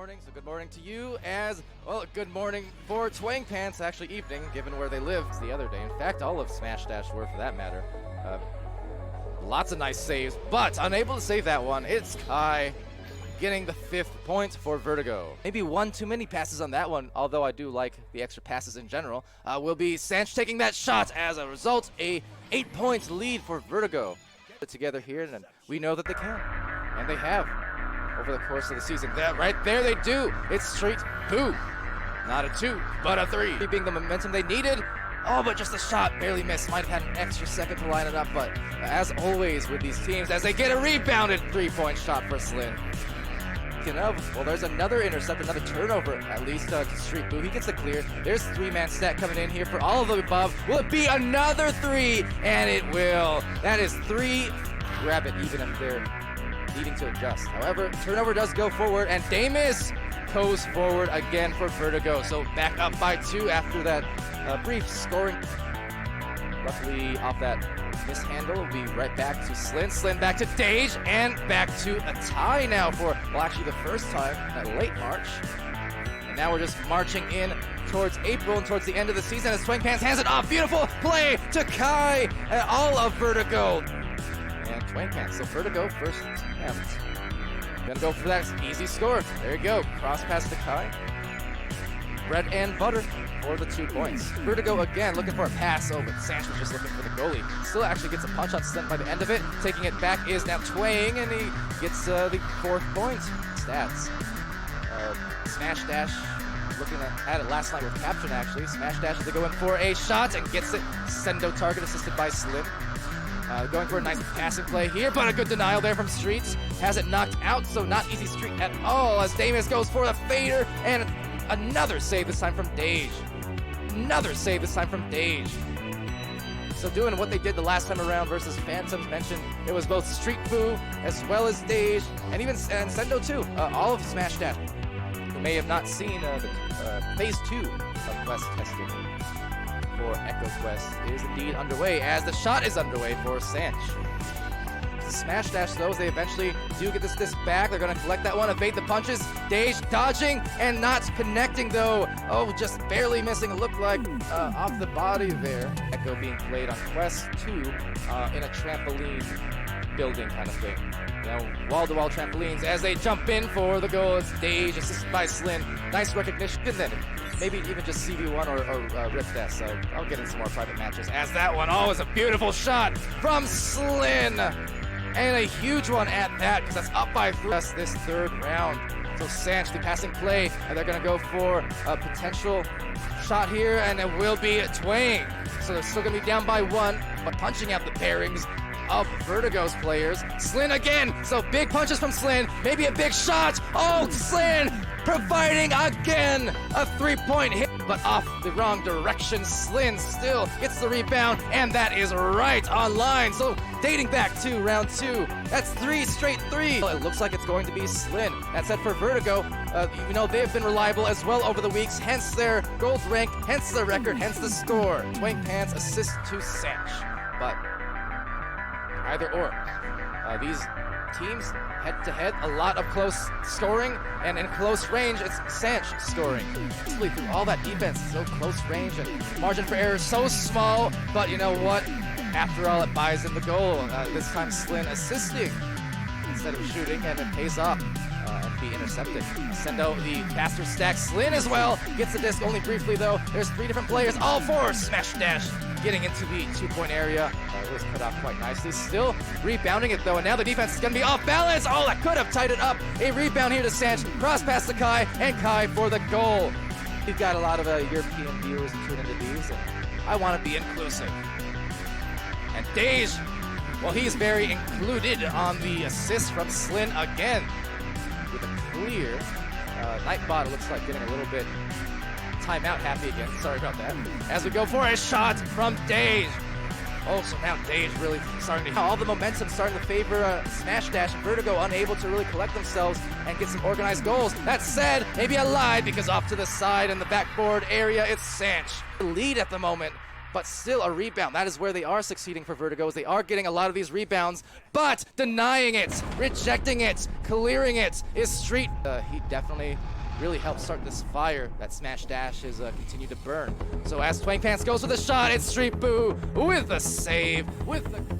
morning, so good morning to you as well. Good morning for Twang Pants, actually evening, given where they lived the other day. In fact, all of Smash Dash were for that matter. Lots of nice saves, but unable to save that one. It's Kai getting the 5th point for Vertigo. Maybe one too many passes on that one, although I do like the extra passes in general. Will be Sanch taking that shot. As a result, a 8-point lead for Vertigo. Put it together here, and we know that they can, and they have over the course of the season. Right there they do. It's straight boo. Not a 2, but a 3. Being the momentum they needed. Oh, but just a shot barely missed. Might have had an extra second to line it up, but as always with these teams, as they get a rebounded 3-point shot for Slin. Well, there's another intercept, another turnover, at least to Street Boo. He gets the clear. There's 3-man stat coming in here for all of the above. Will it be another 3? And it will. That is 3. Grab it even if they're needing to adjust. However, turnover does go forward, and Damus goes forward again for Vertigo. So back up by 2 after that brief scoring. Luckily, off that mishandle, we'll be right back to Slin. Slin back to Dage, and back to a tie now for, well, actually the first time in late March. And now we're just marching in towards April and towards the end of the season as Twang Pants hands it off. Beautiful play to Kai and all of Vertigo. And Twang Pants, so Vertigo first attempt. Gonna go for that easy score. There you go. Cross pass to Kai. Bread and butter for the 2 points. Vertigo again looking for a pass. Oh, but Sanch was just looking for the goalie. Still actually gets a punch on Slint by the end of it. Taking it back is now Twang, and he gets the 4th point. Stats. Smash Dash, looking at it last night with Captain actually. Smash Dash as they go in for a shot and gets it. Sendo target assisted by Slim. Going for a nice passing play here, but a good denial there from Streets. Has it knocked out, so not easy street at all as Damus goes for the fader, and another save this time from Dage. Another save this time from Dage. So doing what they did the last time around versus Phantoms, mentioned it was both Street Boo as well as Dage, and even Sendo too. All of Smash Dash, who may have not seen the phase 2 of Quest testing for Echo Quest, is indeed underway as the shot is underway for Sanch. Smash Dash though, as they eventually do get this back. They're going to collect that one, evade the punches. Dage dodging and not connecting though. Oh, just barely missing. It looked like off the body there. Echo being played on Quest 2 in a trampoline building kind of thing. You know, wall-to-wall trampolines as they jump in for the goal. It's Dage assisted by Slin. Nice recognition. And then maybe even just CV1 or Rift S. I'll get in some more private matches as that one. Oh, it's a beautiful shot from Slin. And a huge one at that, because that's up by 3 this 3rd round. So Sanch, the passing play, and they're going to go for a potential shot here, and it will be Twang. So they're still going to be down by 1, but punching out the pairings of Vertigo's players. Slin again, so big punches from Slin, maybe a big shot. Oh, Slin providing again a 3-point hit, but off the wrong direction. Slin still gets the rebound, and that is right on line. So dating back to round 2, that's 3 straight 3. Well, it looks like it's going to be Slin. That said, for Vertigo, you know, they have been reliable as well over the weeks, hence their gold rank, hence their record, hence the score. Twang Pants assist to Sanch, but either or. These teams head-to-head, a lot of close scoring, and in close range, it's Sanch scoring. Through all that defense, so close range, and margin for error so small, but you know what? After all, it buys in the goal. This time Slin assisting instead of shooting, and it pays off and be intercepted. Sendo the faster stack. Slin as well gets the disc only briefly though. There's 3 different players, all 4 Smash Dash getting into the 2-point area. It was cut off quite nicely. Still rebounding it though, and now the defense is going to be off balance. Oh, that could have tied it up. A rebound here to Sanch. Cross pass to Kai, and Kai for the goal. We've got a lot of European viewers who tune into these, and I want to be inclusive. And Dage, well, he's very included on the assist from Slin again. With a clear. Nightbot, it looks like getting a little bit timeout happy again. Sorry about that. As we go for a shot from Dage. Oh, so now Dage really starting to... All the momentum starting to favor Smash Dash, and Vertigo unable to really collect themselves and get some organized goals. That said, maybe I lied, because off to the side in the backboard area, it's Sanch. Lead at the moment, but still a rebound. That is where they are succeeding for Vertigo, as they are getting a lot of these rebounds, but denying it, rejecting it, clearing it is Street. He definitely really help start this fire that Smash Dash has continued to burn. So as Twang Pants goes with a shot, it's Street Boo with the save, with the...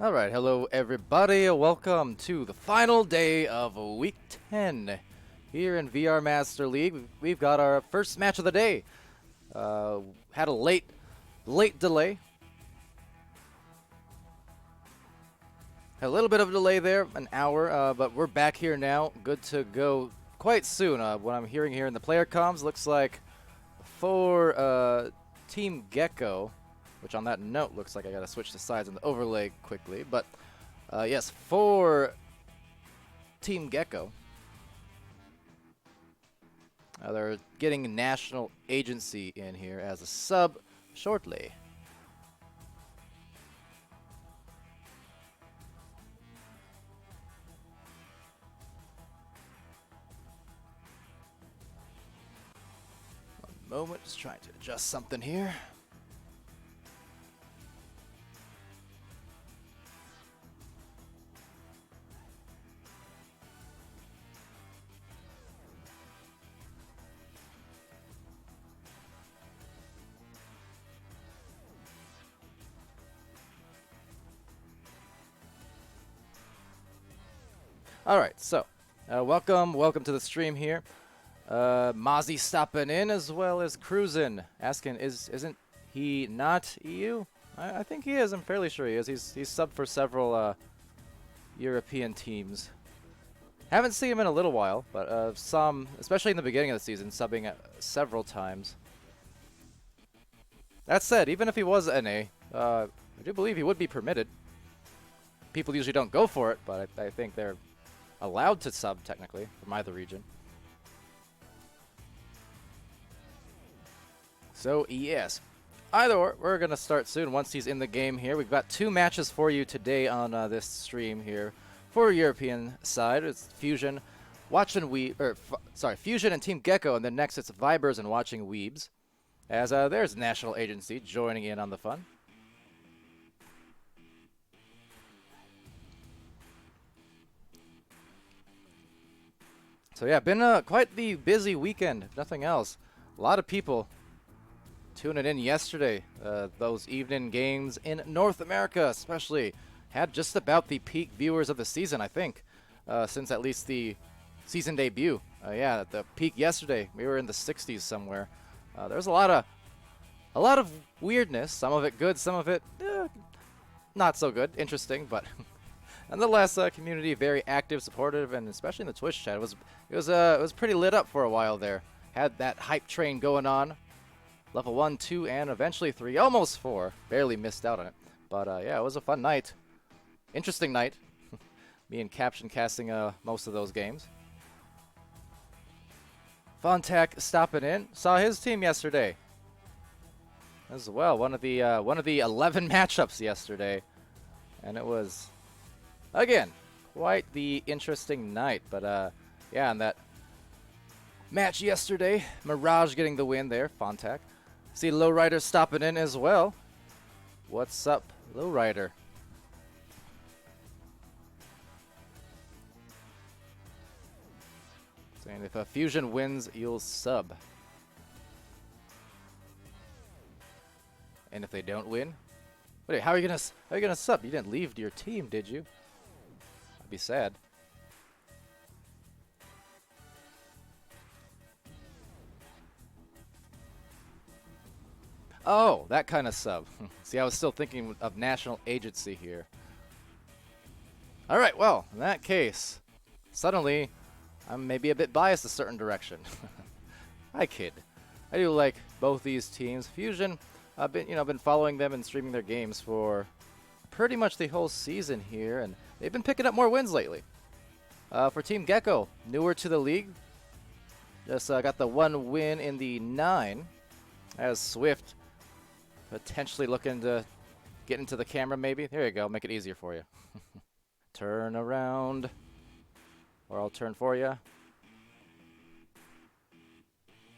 All right, hello everybody. Welcome to the final day of week 10 here in VR Master League. We've got our first match of the day. Had a late delay. Had a little bit of a delay there, an hour, but we're back here now. Good to go quite soon. What I'm hearing here in the player comms looks like for Team Gecko, which on that note looks like I gotta switch the sides in the overlay quickly, but yes, for Team Gecko, they're getting National Agency in here as a sub shortly. One moment, just trying to adjust something here. All right, so welcome to the stream here. Mozzie stopping in as well as Cruisin', asking, isn't he not EU? I think he is. I'm fairly sure he is. He's subbed for several European teams. Haven't seen him in a little while, but some, especially in the beginning of the season, subbing several times. That said, even if he was NA, I do believe he would be permitted. People usually don't go for it, but I think they're allowed to sub, technically, from either region. So, yes. Either or, we're going to start soon once he's in the game here. We've got 2 matches for you today on this stream here. For European side, it's Fusion, Fusion and Team Gecko, and then next it's Vibers and Watching Weebs. As there's National Agency joining in on the fun. So yeah, been quite the busy weekend, if nothing else. A lot of people tuning in yesterday. Those evening games in North America especially had just about the peak viewers of the season, I think, since at least the season debut. Yeah, at the peak yesterday, we were in the 60s somewhere. There's a lot of weirdness, some of it good, some of it not so good, interesting, but nonetheless, community very active, supportive, and especially in the Twitch chat, it was pretty lit up for a while there. Had that hype train going on. Level 1, 2, and eventually 3, almost 4. Barely missed out on it. But yeah, it was a fun night. Interesting night. Me and Caption casting most of those games. Fontac stopping in. Saw his team yesterday as well. One of the 11 matchups yesterday, and it was again quite the interesting night. But yeah, and that match yesterday, Mirage getting the win there. Fontac. See Lowrider stopping in as well. What's up, Lowrider? Saying if a Fusion wins, you'll sub. And if they don't win, wait, how are you gonna sub? You didn't leave your team, did you? I'd be sad. Oh, that kind of sub. See, I was still thinking of National Agency here. All right, well, in that case, suddenly I'm maybe a bit biased a certain direction. I kid. I do like both these teams. Fusion, I've been following them and streaming their games for pretty much the whole season here, and they've been picking up more wins lately. For Team Gecko, newer to the league, just got the 1 win in the 9, as Swift potentially looking to get into the camera maybe. There you go, make it easier for you. Turn around, or I'll turn for you.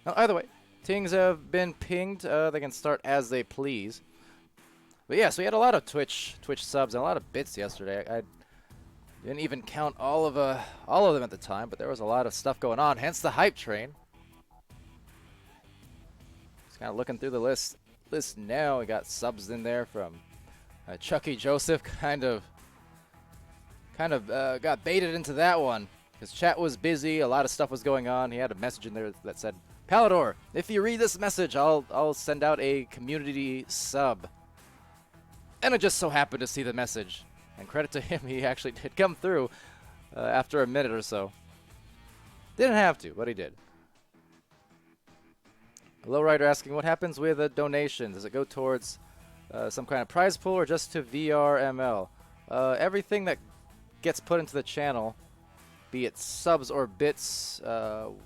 Oh, either way, things have been pinged. They can start as they please. But yeah, so we had a lot of Twitch subs and a lot of bits yesterday. I didn't even count all of them at the time, but there was a lot of stuff going on. Hence the hype train. Just kind of looking through the list now. We got subs in there from Chucky Joseph. Kind of got baited into that one. His chat was busy. A lot of stuff was going on. He had a message in there that said, "Palidore, if you read this message, I'll send out a community sub." And I just so happened to see the message. And credit to him, he actually did come through after a minute or so. Didn't have to, but he did. Lowrider asking, what happens with a donation? Does it go towards some kind of prize pool or just to VRML? Everything that gets put into the channel, be it subs or bits,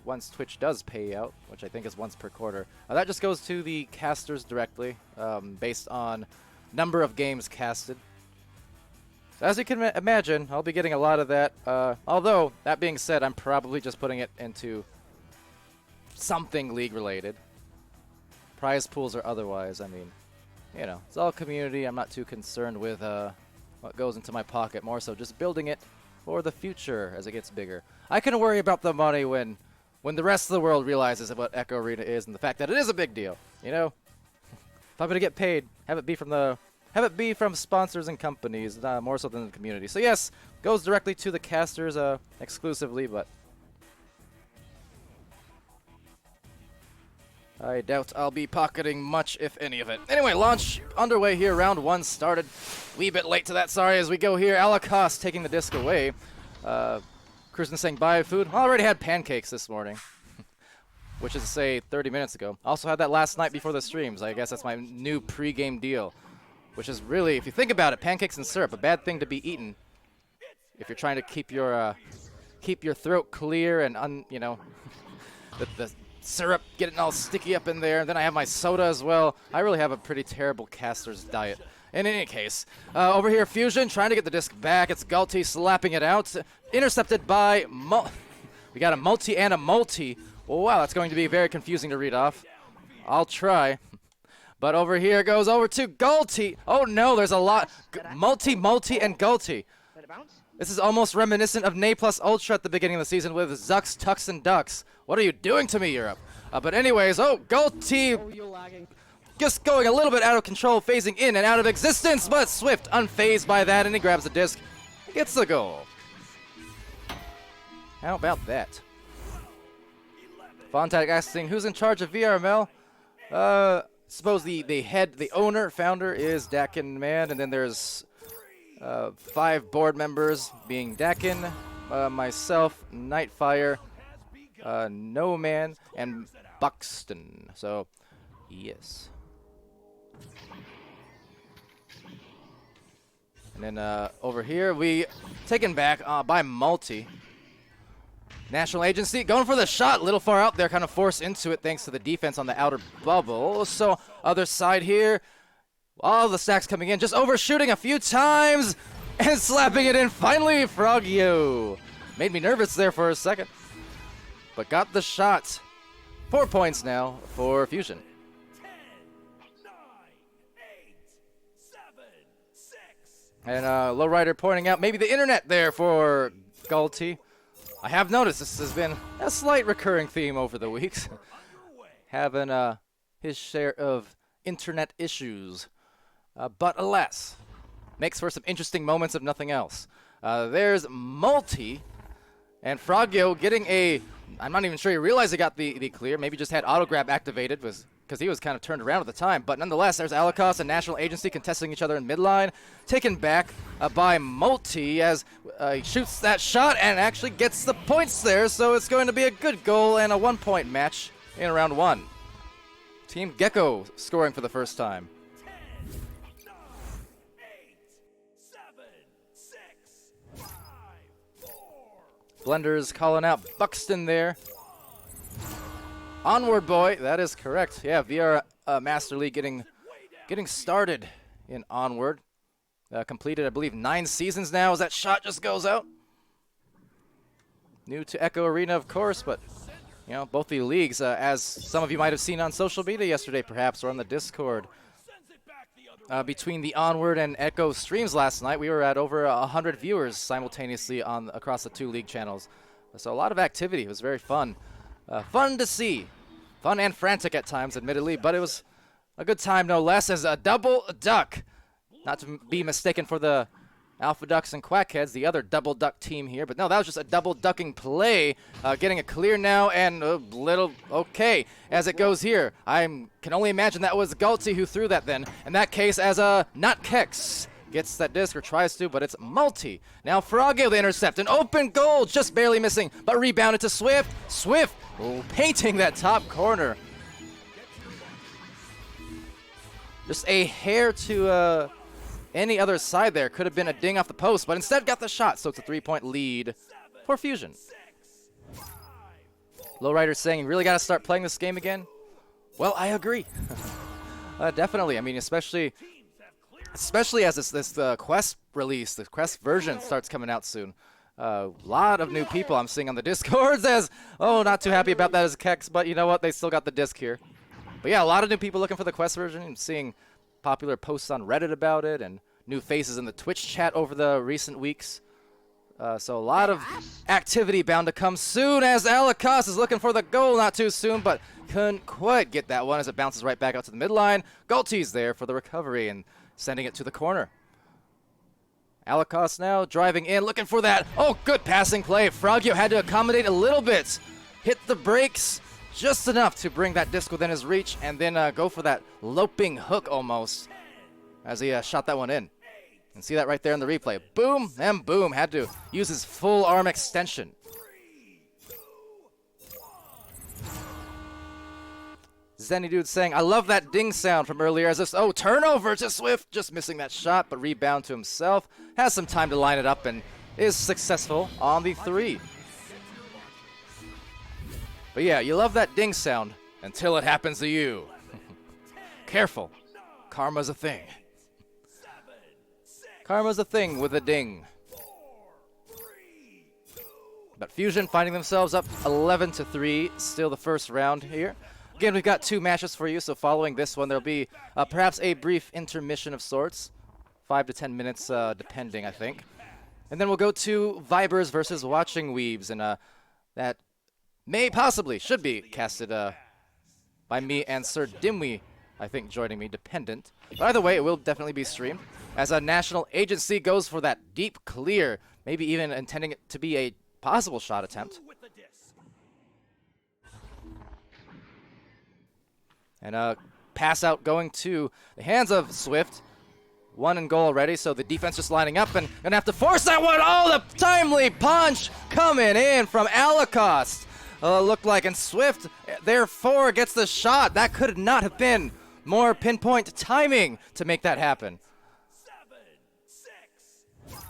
once Twitch does pay out, which I think is once per quarter, that just goes to the casters directly, based on number of games casted. So as you can imagine, I'll be getting a lot of that. Although, that being said, I'm probably just putting it into something league-related. Prize pools or otherwise, I mean, you know, it's all community. I'm not too concerned with what goes into my pocket, more so just building it for the future as it gets bigger. I can worry about the money when the rest of the world realizes what Echo Arena is and the fact that it is a big deal, you know? If I'm going to get paid, have it be from sponsors and companies, more so than the community. So yes, goes directly to the casters exclusively, but I doubt I'll be pocketing much, if any of it. Anyway, launch underway here. Round 1 started. Wee bit late to that, sorry, as we go here. Alakos taking the disc away. Kristen saying bye food. Already had pancakes this morning, which is to say 30 minutes ago. Also had that last night before the streams. I guess that's my new pre-game deal, which is really, if you think about it, pancakes and syrup, a bad thing to be eaten if you're trying to keep your throat clear and you know, the syrup getting all sticky up in there. And then I have my soda as well. I really have a pretty terrible caster's diet. In any case, over here, Fusion trying to get the disc back. It's Galti slapping it out. Intercepted by we got a multi and a multi. Wow, that's going to be very confusing to read off. I'll try. But over here goes over to Galti. Oh no, there's a lot. Multi, and Galti. This is almost reminiscent of Nay Plus Ultra at the beginning of the season with Zux, Tux, and Ducks. What are you doing to me, Europe? But anyways, Galti just going a little bit out of control, phasing in and out of existence, but Swift unfazed by that, and he grabs the disc. Gets the goal. How about that? Fontag asking, who's in charge of VRML? Suppose the owner, founder is Dakin Man, and then there's 5 board members, being Dakin, myself, Nightfire, No Man, and Buxton. So, yes. And then over here, we taken back by Multi. National Agency going for the shot, a little far out there, kind of forced into it thanks to the defense on the outer bubble. So, other side here, all the stacks coming in, just overshooting a few times and slapping it in. Finally, Frogio. Made me nervous there for a second, but got the shot. 4 points now for Fusion. 10, 9, 8, 7, 6. And Lowrider pointing out maybe the internet there for Galti. I have noticed this has been a slight recurring theme over the weeks. Having his share of internet issues. But alas, makes for some interesting moments if nothing else. There's Multi, and Frogio getting a, I'm not even sure he realized he got the clear, maybe just had auto-grab activated, because he was kind of turned around at the time. But nonetheless, there's Alakos and National Agency contesting each other in midline, taken back by Multi as he shoots that shot and actually gets the points there, so it's going to be a good goal and a 1-point match in round 1. Team Gecko scoring for the first time. 10, 9, 8, 7, 6, 5, 4. Blenders calling out Buxton there. Onward, boy. That is correct. Yeah, VR Master League getting started in Onward. Completed, I believe, 9 seasons now as that shot just goes out. New to Echo Arena, of course, but you know, both the leagues, as some of you might have seen on social media yesterday, perhaps, or on the Discord. Between the Onward and Echo streams last night, we were at over 100 viewers simultaneously across the 2 league channels. So a lot of activity. It was very fun. Fun to see. Fun and frantic at times, admittedly, but it was a good time no less, as a double duck. Not to be mistaken for the Alpha Ducks and Quackheads, the other double duck team here. But no, that was just a double ducking play. Getting a clear now and a little okay as it goes here. I can only imagine that was Galti who threw that then. In that case, as not Kex gets that disc or tries to, but it's Multi. Now Froggy the intercept. An open goal, just barely missing, but rebounded to Swift. Swift painting that top corner. Just a hair to any other side there. Could have been a ding off the post, but instead got the shot, so it's a 3-point lead for Fusion. Lowrider saying, you really got to start playing this game again? Well, I agree. Definitely. I mean, especially as this Quest release, the Quest version starts coming out soon. A lot of new people I'm seeing on the Discords as, oh, not too happy about that as Kex, but you know what? They still got the disc here. But yeah, a lot of new people looking for the Quest version and seeing popular posts on Reddit about it and new faces in the Twitch chat over the recent weeks. So a lot of activity bound to come soon as Alakas is looking for the goal not too soon, but couldn't quite get that one as it bounces right back out to the midline. Galti's there for the recovery and sending it to the corner. Alakas now driving in, looking for that. Oh, good passing play. Frogio had to accommodate a little bit. Hit the brakes just enough to bring that disc within his reach and then go for that loping hook almost as he shot that one in. And see that right there in the replay. Boom and boom. Had to use his full arm extension. Zenny Dude saying, I love that ding sound from earlier as this, oh, turnover to Swift. Just missing that shot, but rebound to himself. Has some time to line it up and is successful on the 3. But yeah, you love that ding sound until it happens to you. Careful. Karma's a thing. Karma's a thing with a ding. But Fusion finding themselves up 11-3, still the first round here. Again, we've got 2 matches for you, so following this one, there'll be perhaps a brief intermission of sorts. 5 to 10 minutes, depending, I think. And then we'll go to Vibers versus Watching Weebs, and that should be casted by me and SirDimwi, I think, joining me, dependent. But either way, it will definitely be streamed. As a national agency goes for that deep clear, maybe even intending it to be a possible shot attempt. And pass out going to the hands of Swift. 1 in goal already, so the defense just lining up and gonna have to force that one. Oh, the timely punch coming in from Alakost. Looked like, and Swift, therefore, gets the shot. That could not have been more pinpoint timing to make that happen. 7, 6, 5,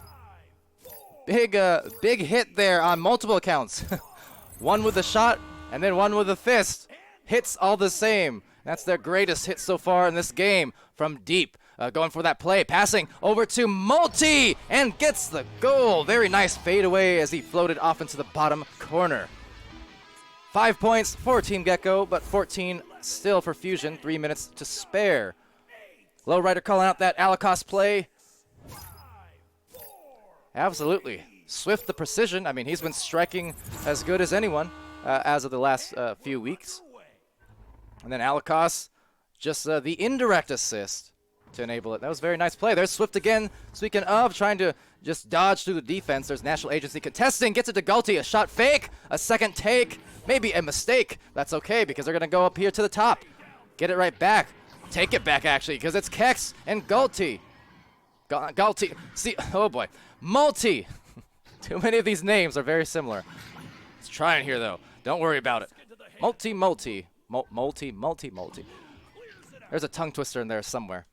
4. Big hit there on multiple accounts. One with the shot, and then one with the fist. Hits all the same. That's their greatest hit so far in this game from deep. Going for that play, passing over to Multi, and gets the goal. Very nice fadeaway as he floated off into the bottom corner. 5 points for Team Gecko, but 14 still for Fusion. 3 minutes to spare. Lowrider calling out that Alakost play. Absolutely. Swift the precision. I mean, he's been striking as good as anyone as of the last few weeks. And then Alakost, just the indirect assist to enable it. That was a very nice play. There's Swift again, speaking of, trying to just dodge through the defense. There's National Agency contesting, gets it to Galti, a shot fake, a second take, maybe a mistake. That's okay, because they're going to go up here to the top. Get it right back. Take it back, actually, because it's Kex and Galti. Galti, see, oh boy. Multi. Too many of these names are very similar. Let's try it here, though. Don't worry about it. Multi. There's a tongue twister in there somewhere.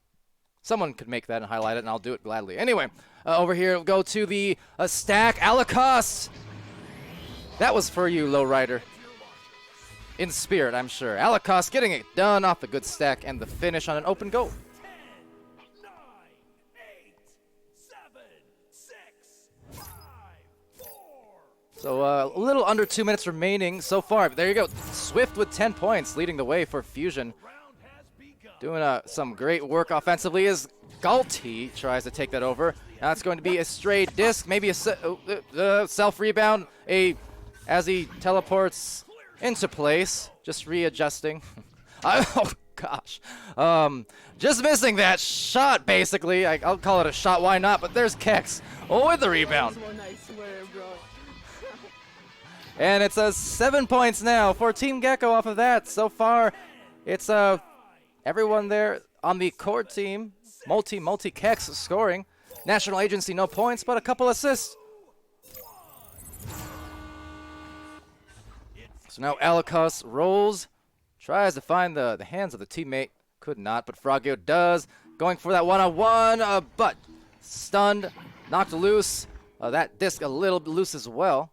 Someone could make that and highlight it, and I'll do it gladly. Anyway, over here, we'll go to the stack. Alakost. That was for you, Lowrider. In spirit, I'm sure. Alakost getting it done off the good stack and the finish on an open goal. 10, 9, 8, 7, 6, 5, 4. So a little under 2 minutes remaining so far. But there you go. Swift with 10 points, leading the way for Fusion. Round has begun. Doing some great work offensively as Galti tries to take that over. Now it's going to be a stray disc, maybe a self-rebound, as he teleports into place, just readjusting. Oh, gosh. Just missing that shot, basically. I'll call it a shot, why not? But there's Kex. Oh, with the rebound. One, I swear, bro. And it's 7 points now for Team Gecko off of that. So far, it's everyone there on the core team. Multi Kex scoring. National Agency, no points, but a couple assists. So now Alikos rolls, tries to find the hands of the teammate. Could not, but Frogio does. Going for that one-on-one, but stunned, knocked loose. That disc a little loose as well.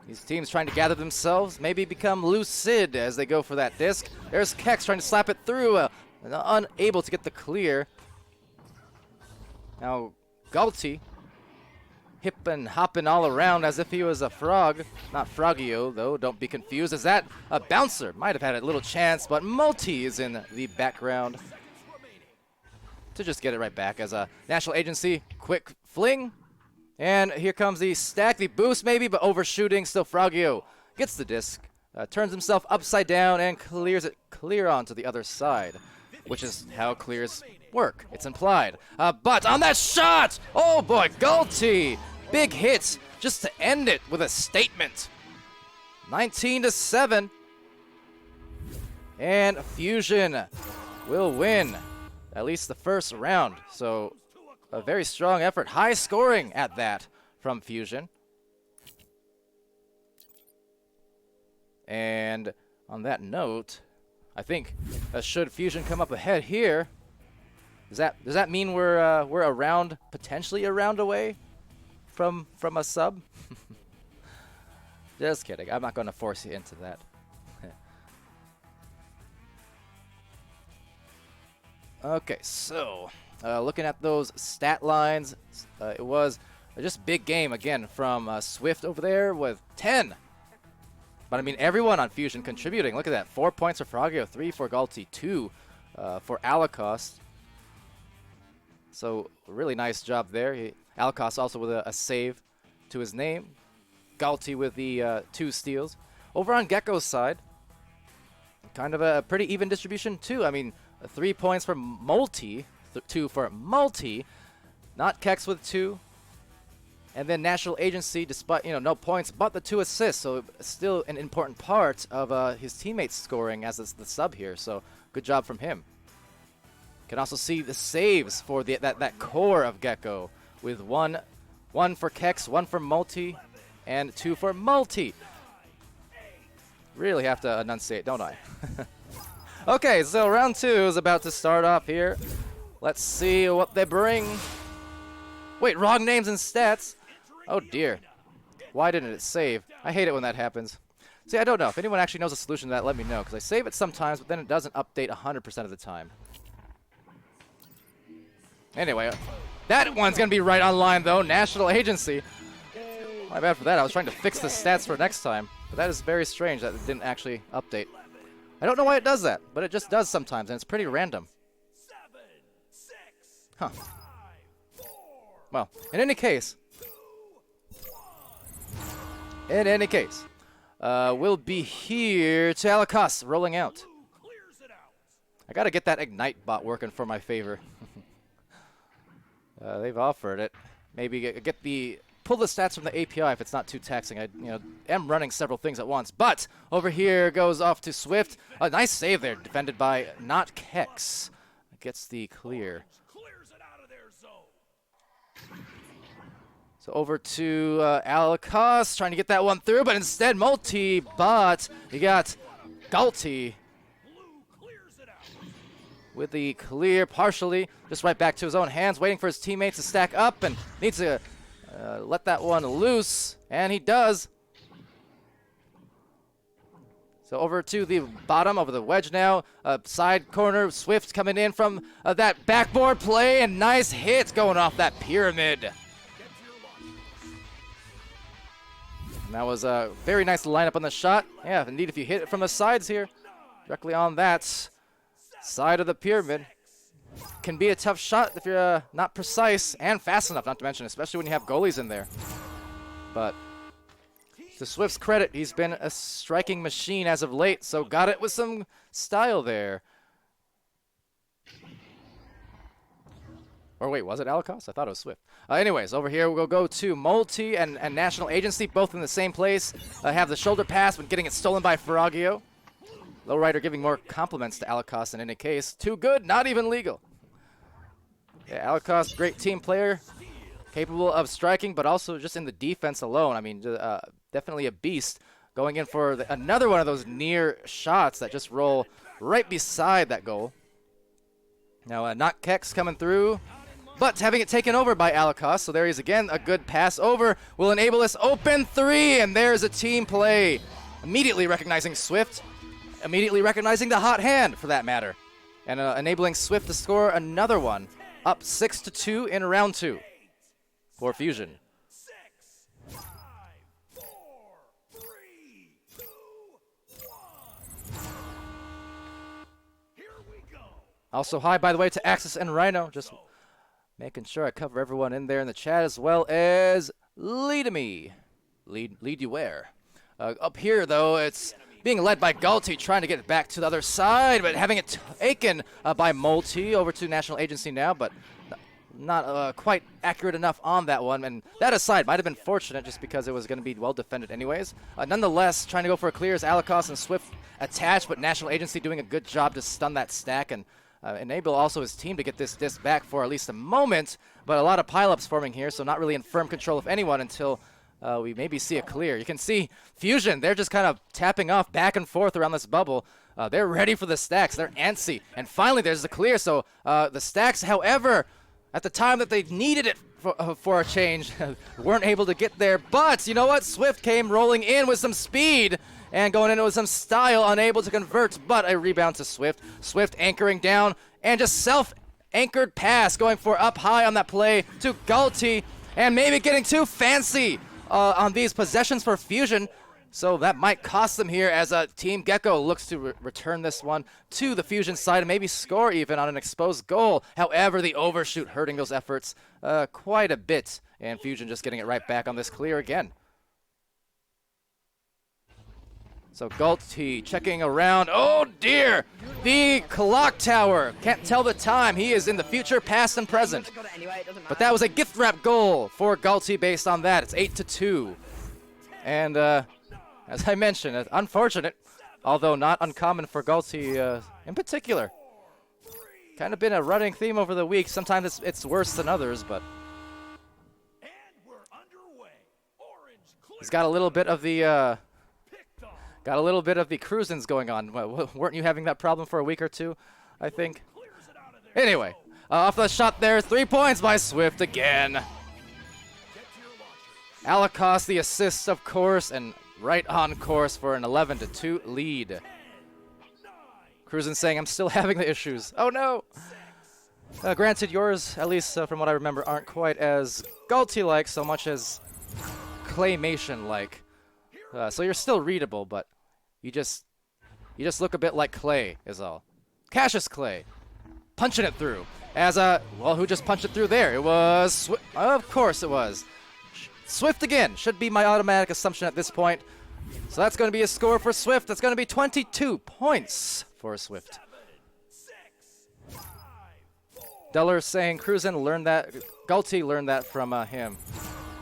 These teams trying to gather themselves, maybe become lucid as they go for that disc. There's Kex trying to slap it through, unable to get the clear. Now Galti hipping, hopping all around as if he was a frog. Not Frogio, though, don't be confused, as that a bouncer might have had a little chance, but Multi is in the background to just get it right back as a National Agency. Quick fling. And here comes the stack, the boost maybe, but overshooting. Still Frogio gets the disc, turns himself upside down, and clears it clear onto the other side, which is how clears work. It's implied. But on that shot, oh boy, Galti, big hit just to end it with a statement. 19-7, and Fusion will win at least the first round. So a very strong effort, high scoring at that from Fusion. And on that note, I think should Fusion come up ahead here, does that mean we're a round, potentially a round away from a sub? Just kidding. I'm not going to force you into that. Okay, so looking at those stat lines, it was just big game again from Swift over there with 10. But I mean, everyone on Fusion contributing. Look at that. 4 points for Frogio, 3 for Galti, 2 for Alikos. So really nice job there. Alikos also with a save to his name. Galti with the 2 steals. Over on Gecko's side, kind of a pretty even distribution too. I mean, 3 points for Multi, 2 for Multi, not Kex with 2. And then National Agency, despite no points, but the 2 assists. So still an important part of his teammates scoring as the sub here. So good job from him. Can also see the saves for that core of Gecko with one for Kex, 1 for Multi, and 2 for Multi. Really have to enunciate, don't I? Okay, so round 2 is about to start off here. Let's see what they bring. Wait, wrong names and stats. Oh dear. Why didn't it save? I hate it when that happens. See, I don't know. If anyone actually knows a solution to that, let me know, because I save it sometimes, but then it doesn't update 100% of the time. Anyway, that one's going to be right online, though. National Agency. My bad for that. I was trying to fix the stats for next time, but that is very strange that it didn't actually update. I don't know why it does that, but it just does sometimes, and it's pretty random. 7, 6, Huh. 5, 4, Well, in any case, 2, 1. we'll be here to Alikos rolling out. Clears it out. I gotta get that Ignite bot working for my favor. They've offered it. Maybe pull the stats from the API if it's not too taxing. I am running several things at once. But over here goes off to Swift. A nice save there, defended by not Kex. Gets the clear. Clears it out of their zone. So over to Alikos, trying to get that one through, but instead Multi. But you got Galti Blue clears it out. with the clear partially, just right back to his own hands, waiting for his teammates to stack up, and needs to let that one loose, and he does. So over to the bottom, over the wedge now, side corner, Swift coming in from that backboard play, and nice hit going off that pyramid. And that was a very nice lineup on the shot. Yeah, indeed, if you hit it from the sides here, directly on that side of the pyramid, can be a tough shot if you're not precise and fast enough, not to mention, especially when you have goalies in there. But to Swift's credit, he's been a striking machine as of late, so got it with some style there. Or wait, was it Alicos? I thought it was Swift. Anyways, over here we'll go to Multi and National Agency, both in the same place. Have the shoulder pass, but getting it stolen by Ferragio. Lowrider giving more compliments to Alicos in any case. Too good, not even legal. Yeah, Alicos, great team player. Capable of striking, but also just in the defense alone. I mean, definitely a beast. Going in for another one of those near shots that just roll right beside that goal. Now, not Kex coming through, but having it taken over by Alicos. So there he is again. A good pass over will enable this open three, and there's a team play. Immediately recognizing Swift. Immediately recognizing the hot hand, for that matter. And enabling Swift to score another one. Up 6-2 in round 2 for Fusion. 6, 5, 4, 3, 2, 1. Here we go. Also hi, by the way, to Axis and Rhino. Just making sure I cover everyone in there in the chat, as well as Lead you where? Up here, though, it's being led by Galti, trying to get it back to the other side, but having it taken by Multi over to National Agency now, but not quite accurate enough on that one. And that aside, might have been fortunate just because it was going to be well defended anyways. Nonetheless, trying to go for a clear as Alicos and Swift attached, but National Agency doing a good job to stun that stack and enable also his team to get this disc back for at least a moment. But a lot of pileups forming here, so not really in firm control of anyone until we maybe see a clear. You can see Fusion, they're just kind of tapping off back and forth around this bubble. They're ready for the stacks. They're antsy. And finally, there's the clear. So the stacks, however, at the time that they needed it for a change, weren't able to get there. But you know what? Swift came rolling in with some speed and going in with some style, unable to convert, but a rebound to Swift. Swift anchoring down and just self-anchored pass going for up high on that play to Galti, and maybe getting too fancy on these possessions for Fusion. So that might cost them here as Team Gecko looks to return this one to the Fusion side and maybe score even on an exposed goal. However, the overshoot hurting those efforts quite a bit, and Fusion just getting it right back on this clear again. So Galti checking around. Oh dear! The clock tower. Can't tell the time. He is in the future, past, and present. But that was a gift wrap goal for Galti based on that. It's 8-2. And as I mentioned, it's unfortunate, although not uncommon for Galti in particular. Kind of been a running theme over the week. Sometimes it's worse than others, but he's got a little bit of the cruisins going on. Weren't you having that problem for a week or two, I think? Anyway, off the shot there, 3 points by Swift again. Alicos the assists, of course, and right on course for an 11-2 lead. Cruisin saying, I'm still having the issues. Oh no! Granted, yours, at least from what I remember, aren't quite as Galti-like so much as Claymation-like. So you're still readable, but you just look a bit like Clay is all. Cassius Clay, punching it through. As well, who just punched it through there? It was of course it was Swift again. Should be my automatic assumption at this point. So that's going to be a score for Swift. That's going to be 22 points for Swift. Duller saying Cruisin learned that. Galti learned that from him.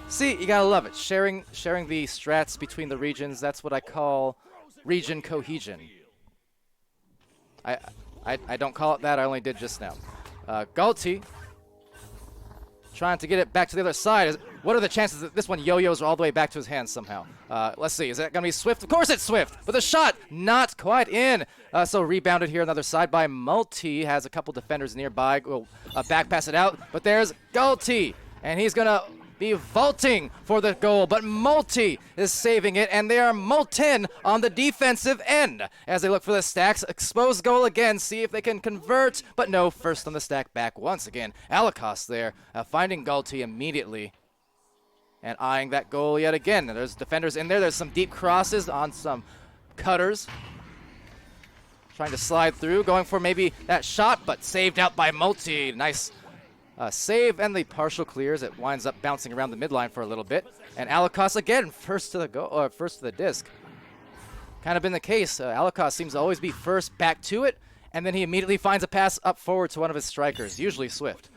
See, you gotta love it. Sharing the strats between the regions. That's what I call region cohesion. I don't call it that. I only did just now. Galti trying to get it back to the other side. What are the chances that this one yo-yos all the way back to his hands somehow? Let's see. Is that going to be Swift? Of course it's Swift. But the shot not quite in. So rebounded here on the other side by Multi. Has a couple defenders nearby. Will back pass it out. But there's Galti. And he's going to be vaulting for the goal, but Multi is saving it, and they are molten on the defensive end as they look for the stacks. Exposed goal again, see if they can convert, but no, first on the stack back once again. Alicos there, finding Galti immediately and eyeing that goal yet again. There's defenders in there. There's some deep crosses on some cutters. Trying to slide through, going for maybe that shot, but saved out by Multi. Nice save and the partial clears. It winds up bouncing around the midline for a little bit. And Alicos again, first to the disc. kind of been the case. Alikos seems to always be first back to it, and then he immediately finds a pass up forward to one of his strikers, usually Swift.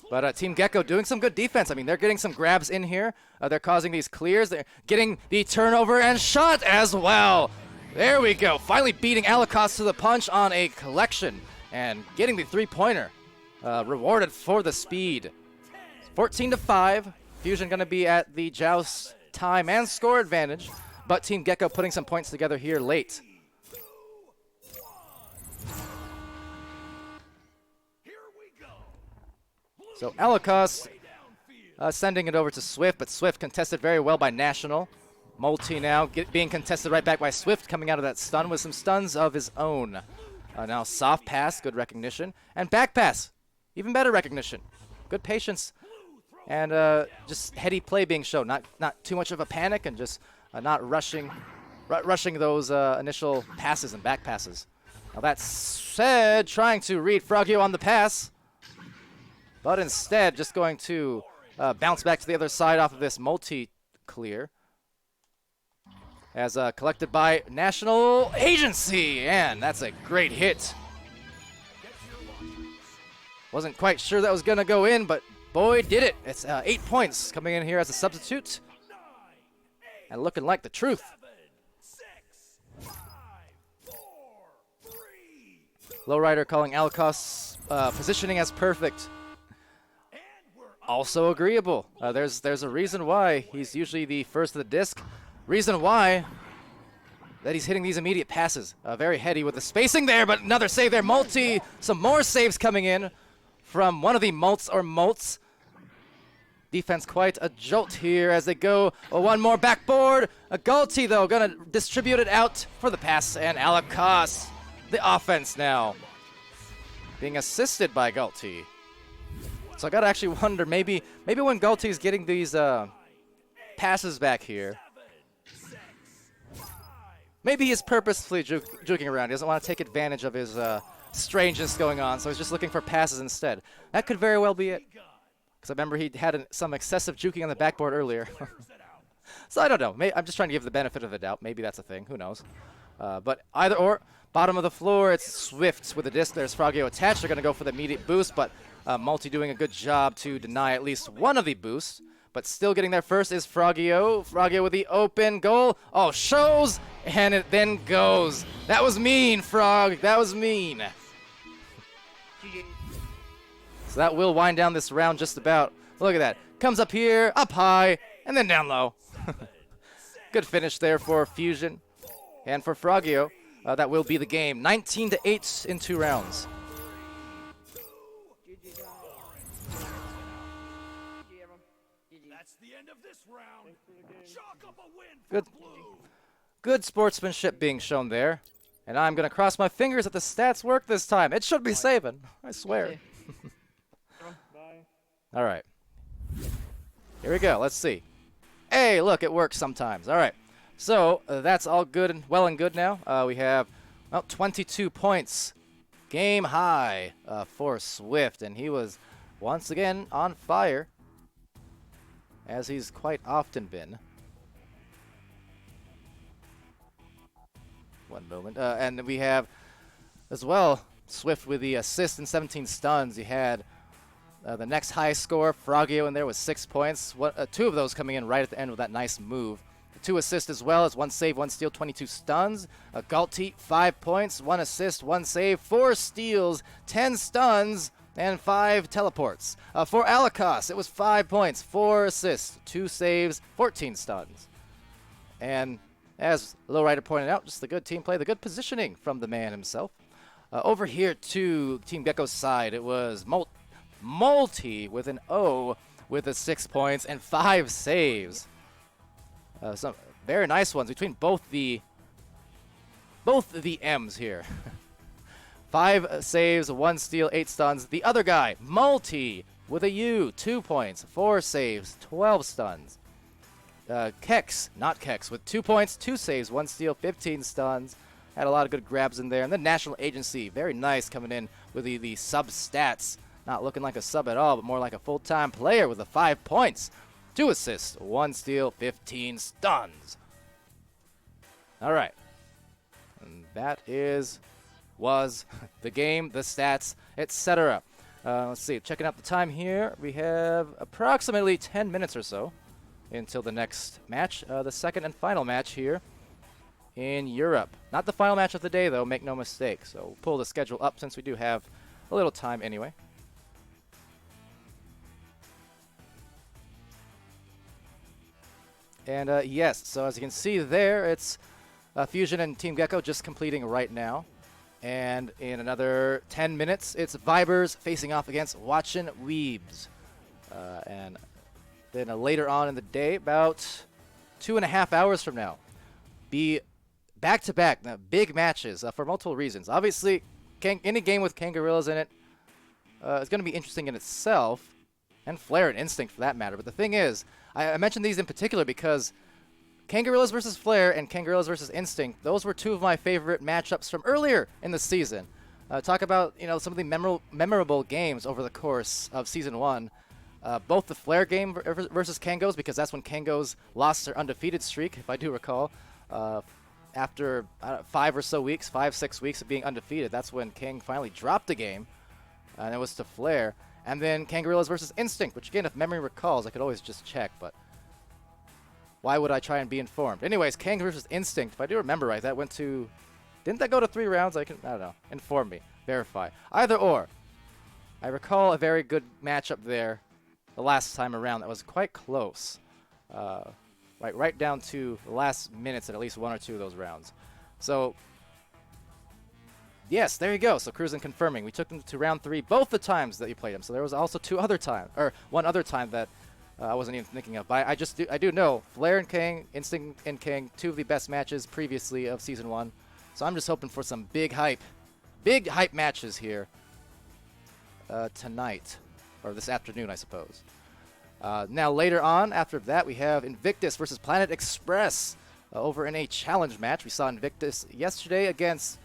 But Team Gecko doing some good defense. I mean, they're getting some grabs in here. They're causing these clears. They're getting the turnover and shot as well. There we go. Finally beating Alikos to the punch on a collection and getting the three-pointer. Rewarded for the speed. 14-5. Fusion going to be at the joust time and score advantage, but Team Gecko putting some points together here late. So Alikos sending it over to Swift, but Swift contested very well by National. Multi now being contested right back by Swift, coming out of that stun with some stuns of his own. Now soft pass, good recognition, and back pass, even better recognition. Good patience, and just heady play being shown. Not too much of a panic, and just not rushing those initial passes and back passes. Now that said, trying to read Frogio on the pass, but instead just going to bounce back to the other side off of this multi-clear. As collected by National Agency, and that's a great hit. Wasn't quite sure that was going to go in, but boy, did it. It's 8 points coming in here as a substitute. And looking like the truth. Lowrider calling Alikos positioning as perfect. Also agreeable. There's a reason why he's usually the first of the disc. Reason why that he's hitting these immediate passes. Very heady with the spacing there, but another save there. Multi, some more saves coming in from one of the Mults. Defense quite a jolt here as they go. One more backboard. Galti, though, going to distribute it out for the pass. And Alikos, the offense now, being assisted by Galti. So I got to actually wonder, maybe when Galti's getting these passes back here, maybe he's purposefully juking around. He doesn't want to take advantage of his strangeness going on, so he's just looking for passes instead. That could very well be it. Because I remember he had some excessive juking on the backboard earlier. So I don't know. I'm just trying to give the benefit of the doubt. Maybe that's a thing. Who knows? But either or, bottom of the floor, it's Swift with the disc. There's Frogio attached. They're going to go for the immediate boost, but Multi doing a good job to deny at least one of the boosts. But still getting there first is Frogio. Frogio with the open goal. Oh, shows, and it then goes. That was mean, Frog. That was mean. So that will wind down this round just about. Look at that. Comes up here, up high, and then down low. Good finish there for Fusion. And for Frogio, that will be the game. 19-8 in 2 rounds. Good sportsmanship being shown there. And I'm going to cross my fingers that the stats work this time. It should be saving, I swear. All right. Here we go. Let's see. Hey, look, it works sometimes. All right. So that's all good and well and good now. We have 22 points. Game high for Swift. And he was once again on fire, as he's quite often been. One moment. And we have, as well, Swift with the assist and 17 stuns. You had the next high score, Frogio, in there with 6 points. 2 of those coming in right at the end with that nice move. 2 assists as well as 1 save, 1 steal, 22 stuns. Galti, 5 points, 1 assist, 1 save, 4 steals, 10 stuns, and 5 teleports. For Alikos, it was 5 points, 4 assists, 2 saves, 14 stuns. And as Lowrider pointed out, just the good team play, the good positioning from the man himself. Over here to Team Gecko's side, it was Multi with an O with the 6 points and 5 saves. Some very nice ones between both the M's here. 5 saves, 1 steal, 8 stuns. The other guy, Multi, with a U, 2 points, 4 saves, 12 stuns. Kex, not Kex, with 2 points, 2 saves, 1 steal, 15 stuns. Had a lot of good grabs in there. And the National Agency, very nice coming in with the sub stats. Not looking like a sub at all, but more like a full-time player with the 5 points. 2 assists, 1 steal, 15 stuns. All right. And that was the game, the stats, etc. Let's see. Checking out the time here. We have approximately 10 minutes or so until the next match, the second and final match here in Europe. Not the final match of the day, though, make no mistake. So we'll pull the schedule up since we do have a little time anyway. And yes, so as you can see there, it's Fusion and Team Gecko just completing right now. And in another 10 minutes, it's Vibers facing off against Watchin Weebs. And then later on in the day, about 2.5 hours from now, be back-to-back big matches for multiple reasons. Obviously, any game with Kangarillas in it is going to be interesting in itself, and Flare and Instinct for that matter. But the thing is, I mentioned these in particular because Kangarillas versus Flare and Kangarillas versus Instinct, those were two of my favorite matchups from earlier in the season. Talk about, some of the memorable games over the course of Season 1. Both the Flare game versus Kangos, because that's when Kangos lost their undefeated streak, if I do recall. After 5 or so weeks, 5-6 weeks of being undefeated, that's when Kang finally dropped the game, and it was to Flare. And then Kangarillas versus Instinct, which again, if memory recalls, I could always just check, but why would I try and be informed? Anyways, Kang versus Instinct, if I do remember right, that went to... Didn't that go to 3 rounds? I don't know. Inform me. Verify. Either or. I recall a very good matchup there the last time around that was quite close. Right down to the last minutes in at least 1 or 2 of those rounds. So, yes, there you go. So Cruisin confirming. We took them to round 3 both the times that you played them. So there was also 2 other times, or 1 other time that I wasn't even thinking of. But I do know Flare and Kang, Instinct and Kang, 2 of the best matches previously of Season 1. So I'm just hoping for some big hype matches here tonight, or this afternoon, I suppose. Now later on, after that, we have Invictus versus Planet Express over in a challenge match. We saw Invictus yesterday against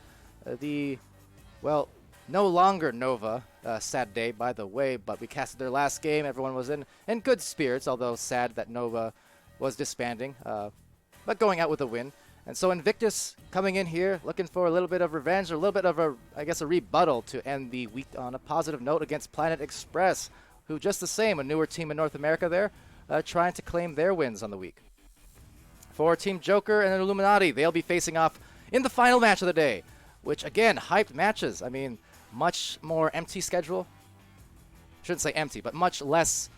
no longer Nova. Sad day, by the way, but we casted their last game. Everyone was in good spirits, although sad that Nova was disbanding, but going out with a win. And so Invictus coming in here, looking for a little bit of revenge, or a little bit of a rebuttal to end the week on a positive note against Planet Express, who just the same, a newer team in North America there, trying to claim their wins on the week. For Team Joker and Illuminati, they'll be facing off in the final match of the day, which again, hyped matches. I mean, much more empty schedule. Shouldn't say empty, but much less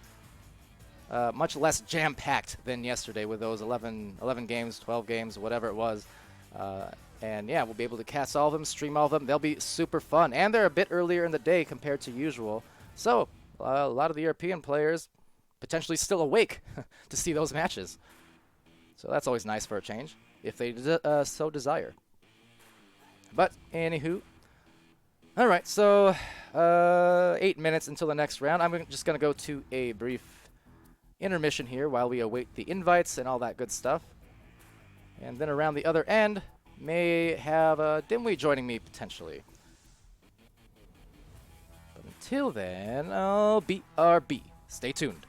jam-packed than yesterday with those 11 games, 12 games, whatever it was. And yeah, we'll be able to cast all of them, stream all of them. They'll be super fun. And they're a bit earlier in the day compared to usual. So a lot of the European players potentially still awake to see those matches. So that's always nice for a change, if they so desire. But anywho, all right, so 8 minutes until the next round. I'm just going to go to a brief intermission here while we await the invites and all that good stuff. And then around the other end, may have Dimwi joining me potentially. But until then, I'll BRB. Stay tuned.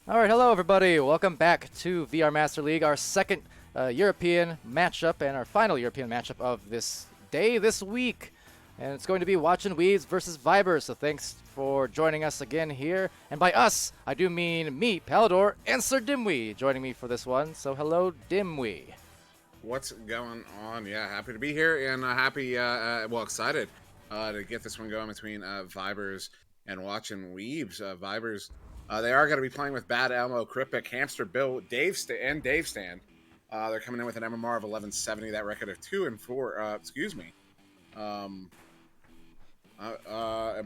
All right, hello everybody. Welcome back to VR Master League, our second European matchup and our final European matchup of this day, this week. And it's going to be Watchin Weebs versus Vibers. So thanks for joining us again here. And by us, I do mean me, Palidore, and SirDimwi joining me for this one. So hello, Dimwi. What's going on? Yeah, happy to be here and excited to get this one going between Vibers and Watchin Weebs. Vibers, they are going to be playing with Bad Elmo, Cryptic, Hamster Bill, Dave Stand. They're coming in with an MMR of 1170, that record of 2-4. Am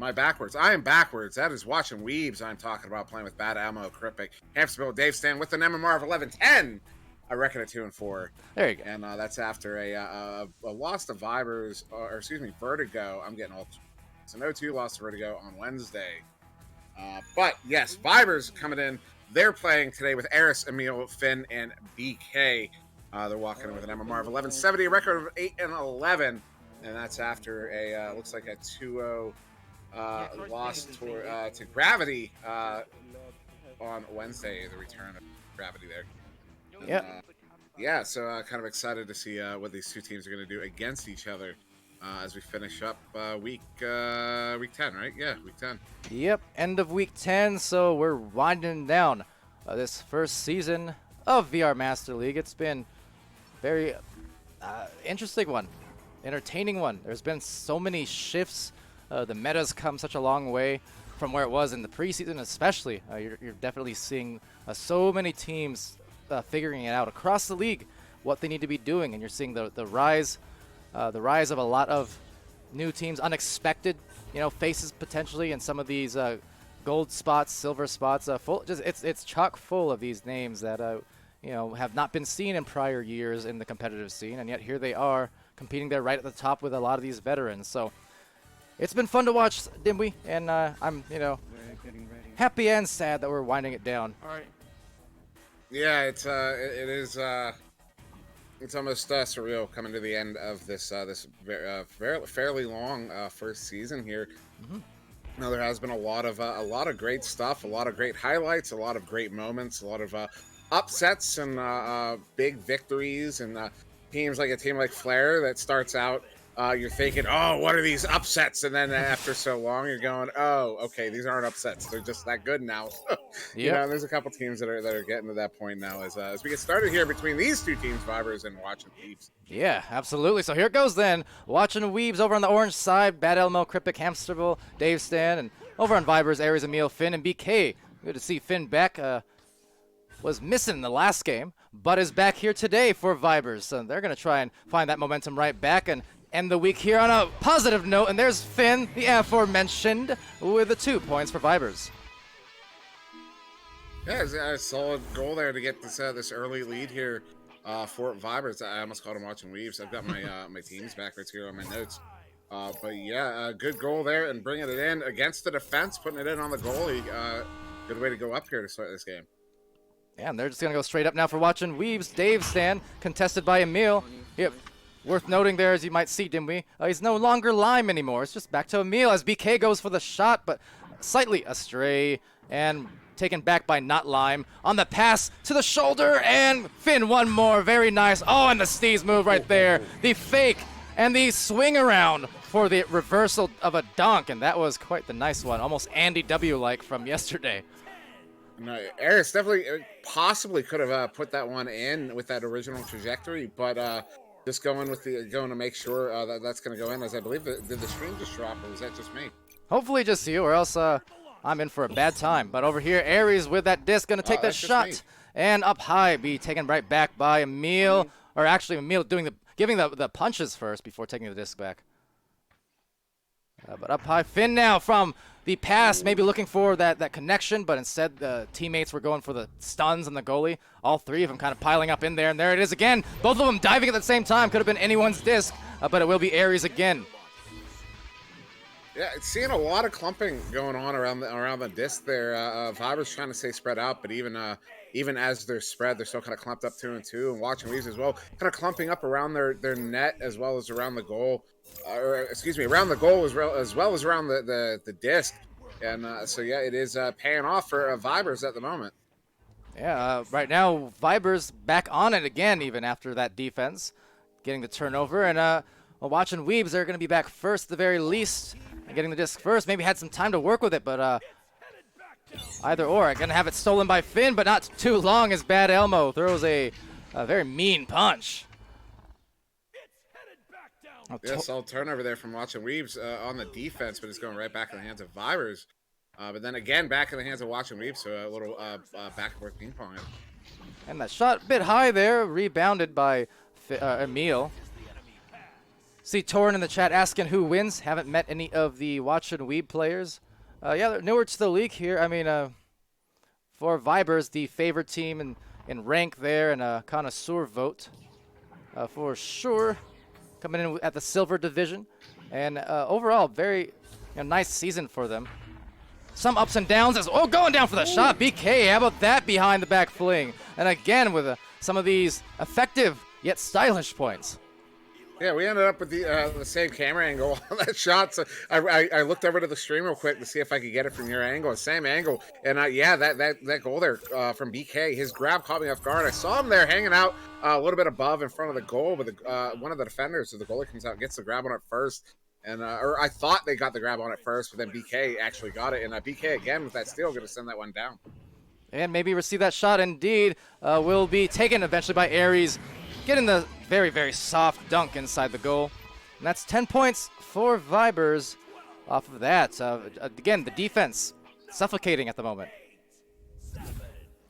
I backwards? I am backwards. That is Watchin Weebs I'm talking about, playing with Bad Elmo, Cryptic, Hamster Bill, Dave Stand with an MMR of 1110. I reckon a 2-4. There you go. And that's after a loss to Vertigo. I'm getting all. It's an 0-2 loss to Vertigo on Wednesday. But yes, Vibers coming in. They're playing today with Eris, Emil, Finn, and BK. They're walking in with an MMR of 1170, a record of 8-11, and that's after a looks like a 2-0 loss to Gravity on Wednesday. The return of Gravity there. Yeah. So kind of excited to see what these two teams are going to do against each other as we finish up week 10, right? Yeah, week 10. Yep, end of week 10, so we're winding down this first season of VR Master League. It's been very interesting one, entertaining one. There's been so many shifts. The meta's come such a long way from where it was in the preseason, especially. You're definitely seeing so many teams figuring it out across the league what they need to be doing, and you're seeing the rise of a lot of new teams, unexpected, faces potentially, and some of these gold spots, silver spots. It's chock full of these names that have not been seen in prior years in the competitive scene, and yet here they are competing there right at the top with a lot of these veterans. So it's been fun to watch, Dimwi, and I'm happy and sad that we're winding it down. All right. Yeah, it is. It's almost surreal coming to the end of this fairly long first season here. Now there has been a lot of great stuff, a lot of great highlights, a lot of great moments, a lot of upsets and big victories, and teams like a team like Flair that starts out. You're thinking, oh, what are these upsets? And then after so long, you're going, oh, okay, these aren't upsets. They're just that good now. There's a couple teams that are getting to that point now as we get started here between these two teams, Vibers and Watchin Weebs. Yeah, absolutely. So here it goes then. Watchin Weebs over on the orange side, Bad Elmo, Cryptic, Hamsterville, Dave Stan, and over on Vibers, Aries, Emil, Finn, and BK. Good to see Finn back. Was missing the last game, but is back here today for Vibers. So they're going to try and find that momentum right back and end the week here on a positive note. And there's Finn, the aforementioned, with the 2 points for Vibers. Yeah, it's a solid goal there to get this early lead here for Vibers. I almost called him Watchin Weebs. I've got my my teams backwards here on my notes. But yeah, a good goal there and bringing it in against the defense, putting it in on the goalie. Good way to go up here to start this game. Yeah, and they're just going to go straight up now for Watchin Weebs. Dave Stan, contested by Emil. Yep. Worth noting there, as you might see, Dimwi, he's no longer Lime anymore. It's just back to Emil as BK goes for the shot, but slightly astray and taken back by not Lime. On the pass to the shoulder, and Finn one more. Very nice. Oh, and the Steez move right there. The fake and the swing around for the reversal of a dunk, and that was quite the nice one. Almost Andy W-like from yesterday. No, Aris definitely possibly could have put that one in with that original trajectory, but just going to make sure that's going to go in, as I believe did the stream just drop, or was that just me? Hopefully just you, or else I'm in for a bad time. But over here, Aries with that disc going to take the shot, and up high, be taken right back by Emil, or actually Emil giving the punches first before taking the disc back. But up high, Finn now from the pass, maybe looking for that connection, but instead the teammates were going for the stuns on the goalie. All three of them kind of piling up in there, and there it is again. Both of them diving at the same time. Could have been anyone's disc, but it will be Aries again. Yeah, it's seeing a lot of clumping going on around the disc there. Vibers trying to stay spread out, but even as they're spread, they're still kind of clumped up 2 and 2, and Watchin Weebs as well, kind of clumping up around their net as well as around the goal. Around the goal as well as around the disc. And so, yeah, it is paying off for Vibers at the moment. Yeah, right now, Vibers back on it again, even after that defense, getting the turnover. And Watchin Weebs, they're going to be back first at the very least, and getting the disc first. Maybe had some time to work with it, but either or. Going to have it stolen by Finn, but not too long as Bad Elmo throws a very mean punch. Yes, solid turnover there from Watchin Weebs on the defense, but it's going right back in the hands of Vibers. But then again, back in the hands of Watchin Weebs, so a little back and forth ping pong. And that shot a bit high there, rebounded by Emil. See Torrin in the chat asking who wins. Haven't met any of the Watchin Weeb players. Yeah, they're newer to the league here. I mean, for Vibers, the favorite team in rank there, and a connoisseur vote for sure. Coming in at the silver division, and overall very nice season for them. Some ups and downs as going down for the shot. BK, how about that behind the back fling? And again with some of these effective yet stylish points. Yeah, we ended up with the same camera angle on that shot. So I looked over to the stream real quick to see if I could get it from your angle, same angle. And yeah, that goal there from BK, his grab caught me off guard. I saw him there hanging out a little bit above in front of the goal, but one of the defenders, so the goalie comes out, gets the grab on it first. And or I thought they got the grab on it first, but then BK actually got it. And BK again with that steal, going to send that one down. And maybe receive that shot indeed. Will be taken eventually by Aries, getting the very, very soft dunk inside the goal. And that's 10 points for Vibers off of that. Again, the defense suffocating at the moment.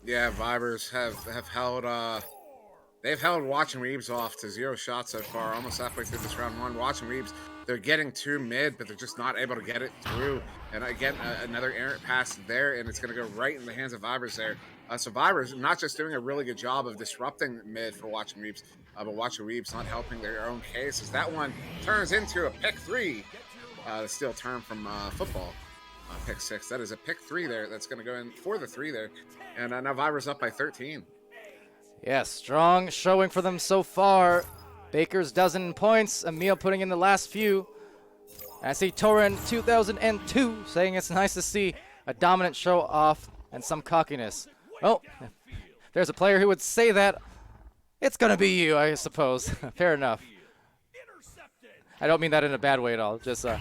Yeah, Vibers have held they've held Watchin Weebs off to 0 shots so far, almost halfway through this round one. Watchin Weebs, they're getting to mid, but they're just not able to get it through. And again, another errant pass there, and it's going to go right in the hands of Vibers there. So Vibers not just doing a really good job of disrupting mid for Watchin Weebs, but Watchin Weebs not helping their own case, as that one turns into a pick 3. The steal term from football. Pick 6. That is a pick 3 there. That's going to go in for the 3 there. And now Vibers up by 13. Yeah, strong showing for them so far. Baker's dozen points. Emil putting in the last few. I see Torin 2002 saying it's nice to see a dominant show off and some cockiness. Well, if there's a player who would say that, it's going to be you, I suppose. Fair enough. I don't mean that in a bad way at all. Just, I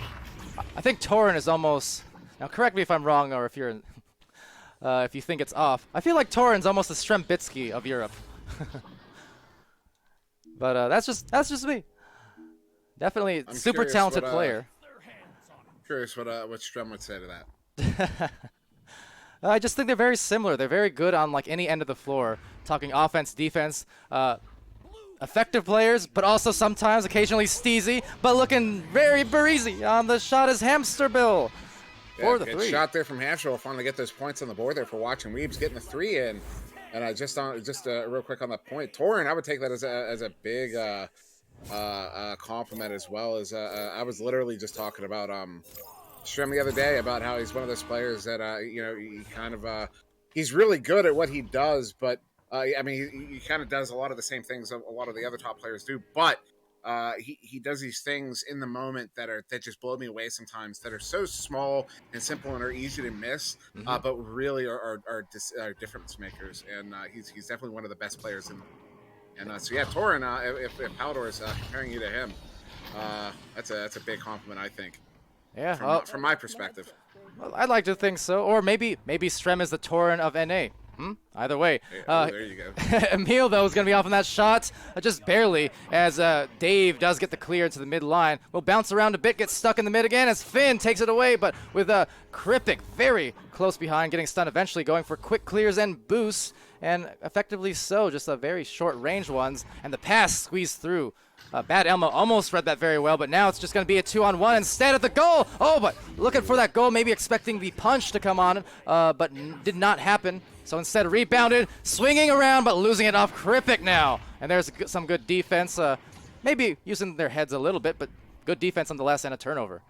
think Torin is almost... Now, correct me if I'm wrong or if you're... if you think it's off. I feel like Torin's almost the Strembitsky of Europe. But that's just me. Definitely super talented player. Curious what Strem would say to that. I just think they're very similar. They're very good on like any end of the floor. Talking offense, defense, effective players, but also sometimes occasionally steezy, but looking very breezy on the shot is Hamster Bill. For the 3. Shot there from Hampshire will finally get those points on the board there for Watchin Weebs, getting the 3 in. And just real quick on that point, Torin, I would take that as a big compliment, as well as I was literally just talking about Shrem the other day about how he's one of those players that he kind of he's really good at what he does, but I mean he kind of does a lot of the same things a lot of the other top players do, but he does these things in the moment that just blow me away sometimes, that are so small and simple and are easy to miss, but really are difference makers. And he's definitely one of the best players in. And so yeah, Torin, if Palidore is comparing you to him, that's a big compliment, I think. Yeah, from my perspective. Well, I'd like to think so, or maybe Strem is the Torin of NA. Either way. There you go. Emil, though, is going to be off on that shot, just barely, as Dave does get the clear into the mid-line. Will bounce around a bit, gets stuck in the mid again as Finn takes it away, but with Cryptic very close behind, getting stunned eventually, going for quick clears and boosts, and effectively so, just a very short-range ones, and the pass squeezed through. Bad Elmo almost read that very well, but now it's just going to be a 2-on-1 instead of the goal. Oh, but looking for that goal, maybe expecting the punch to come on, but did not happen. So instead rebounded, swinging around, but losing it off Cryptic now. And there's some good defense, maybe using their heads a little bit, but good defense nonetheless and a turnover.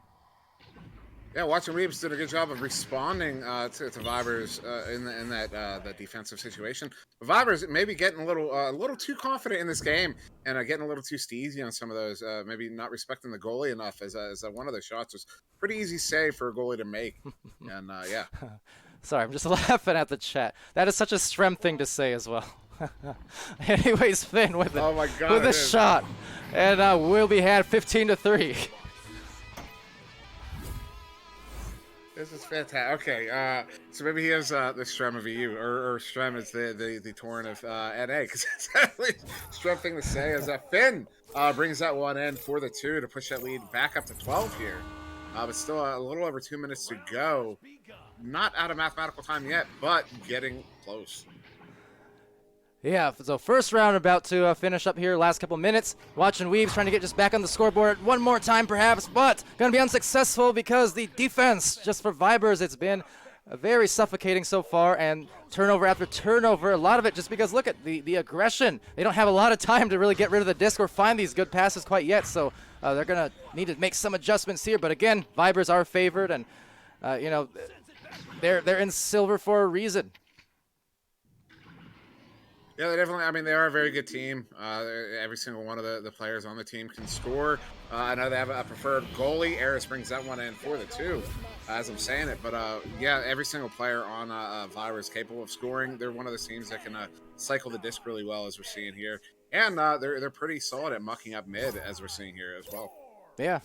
Yeah, Watchin Weebs did a good job of responding to Vibers in that defensive situation. Vibers maybe getting a little too confident in this game and getting a little too steezy on some of those. Maybe not respecting the goalie enough, as one of the shots was pretty easy save for a goalie to make. And yeah. Sorry, I'm just laughing at the chat. That is such a Strem thing to say as well. Anyways, Finn with it. Oh my God, with a shot, and will be had 15-3. This is fantastic. Okay, so maybe he has the Strem of EU, or Strem is the Torin of NA, because it's Strem thing to say. As Finn brings that one in for the 2 to push that lead back up to 12 here, but still a little over 2 minutes to go. Not out of mathematical time yet, but getting close. Yeah, so first round about to finish up here, last couple minutes. Watchin Weebs trying to get just back on the scoreboard one more time perhaps, but going to be unsuccessful because the defense, just for Vibers, it's been very suffocating so far, and turnover after turnover, a lot of it just because, look at the aggression. They don't have a lot of time to really get rid of the disc or find these good passes quite yet, so they're going to need to make some adjustments here. But again, Vibers are favored, and, they're in silver for a reason. Yeah, they definitely. I mean, they are a very good team. Every single one of the players on the team can score. I know they have a preferred goalie. Eris brings that one in for the two, as I'm saying it. But yeah, every single player on Vira is capable of scoring. They're one of those teams that can cycle the disc really well, as we're seeing here, and they're pretty solid at mucking up mid, as we're seeing here as well. Yeah.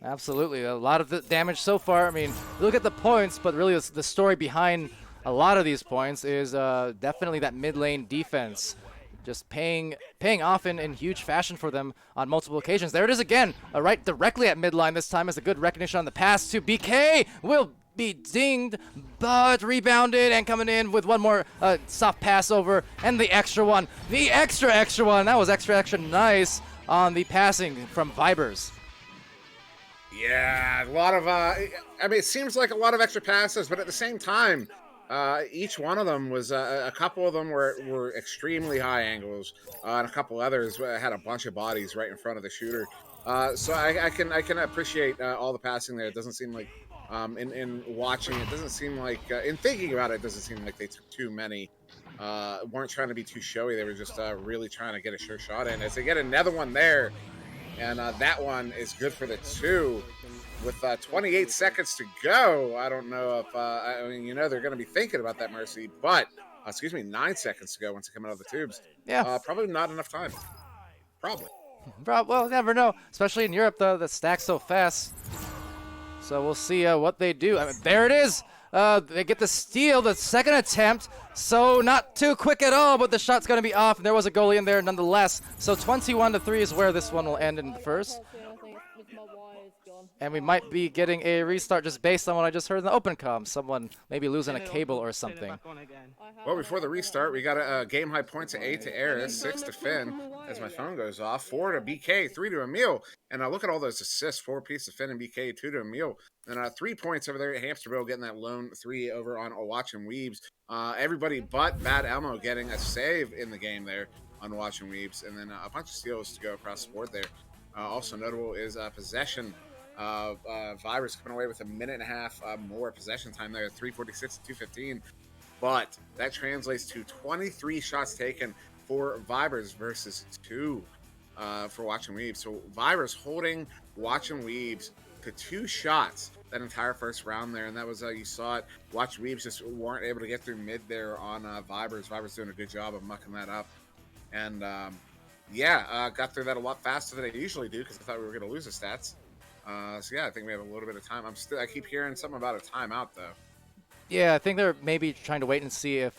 Absolutely. A lot of the damage so far. I mean, look at the points, but really the story behind a lot of these points is definitely that mid lane defense. Just paying off in huge fashion for them on multiple occasions. There it is again, right directly at midline this time as a good recognition on the pass to BK. Will be dinged, but rebounded and coming in with one more soft pass over and the extra one. The extra one. That was extra nice on the passing from Vibers. Yeah, a lot of. I mean, it seems like a lot of extra passes, but at the same time, each one of them was a couple of them were extremely high angles, and a couple others had a bunch of bodies right in front of the shooter. So I can appreciate all the passing there. It doesn't seem like in watching it doesn't seem like in thinking about it doesn't seem like they took too many. Weren't trying to be too showy. They were just really trying to get a sure shot in. As they get another one there. And that one is good for the two. With 28 seconds to go, I don't know if, I mean, you know, they're going to be thinking about that Mercy, but, 9 seconds to go once they come out of the tubes. Yeah. Probably not enough time. Probably. Well, never know. Especially in Europe, though, the stack's so fast. So we'll see what they do. I mean, there it is. They get the steal, the second attempt. So not too quick at all, but the shot's going to be off. And there was a goalie in there nonetheless. So 21-3 is where this one will end in the first. And we might be getting a restart just based on what I just heard in the open comm. Someone maybe losing a cable or something. Well, before the restart, we got a game high points of 8 to Eris, 6 to Finn, as my phone goes off, 4 to BK, 3 to Emil. And look at all those assists, 4 pieces to Finn and BK, 2 to Emil. And 3 points over there at Hamsterville, getting that lone 3 over on Watchin Weebs. Everybody but Bad Elmo getting a save in the game there on Watchin Weebs. And then a bunch of steals to go across the board there. Also notable is possession. Virus coming away with a minute and a half more possession time there, 346 to 215. But that translates to 23 shots taken for Vibers versus 2 for Watchin Weebs. So Vibers holding Watchin Weebs to 2 shots that entire first round there. And that was, you saw it, Watchin Weebs just weren't able to get through mid there on Vibers. Vibers doing a good job of mucking that up. And got through that a lot faster than I usually do because I thought we were going to lose the stats. So yeah, I think we have a little bit of time. I keep hearing something about a timeout though. Yeah, I think they're maybe trying to wait and see if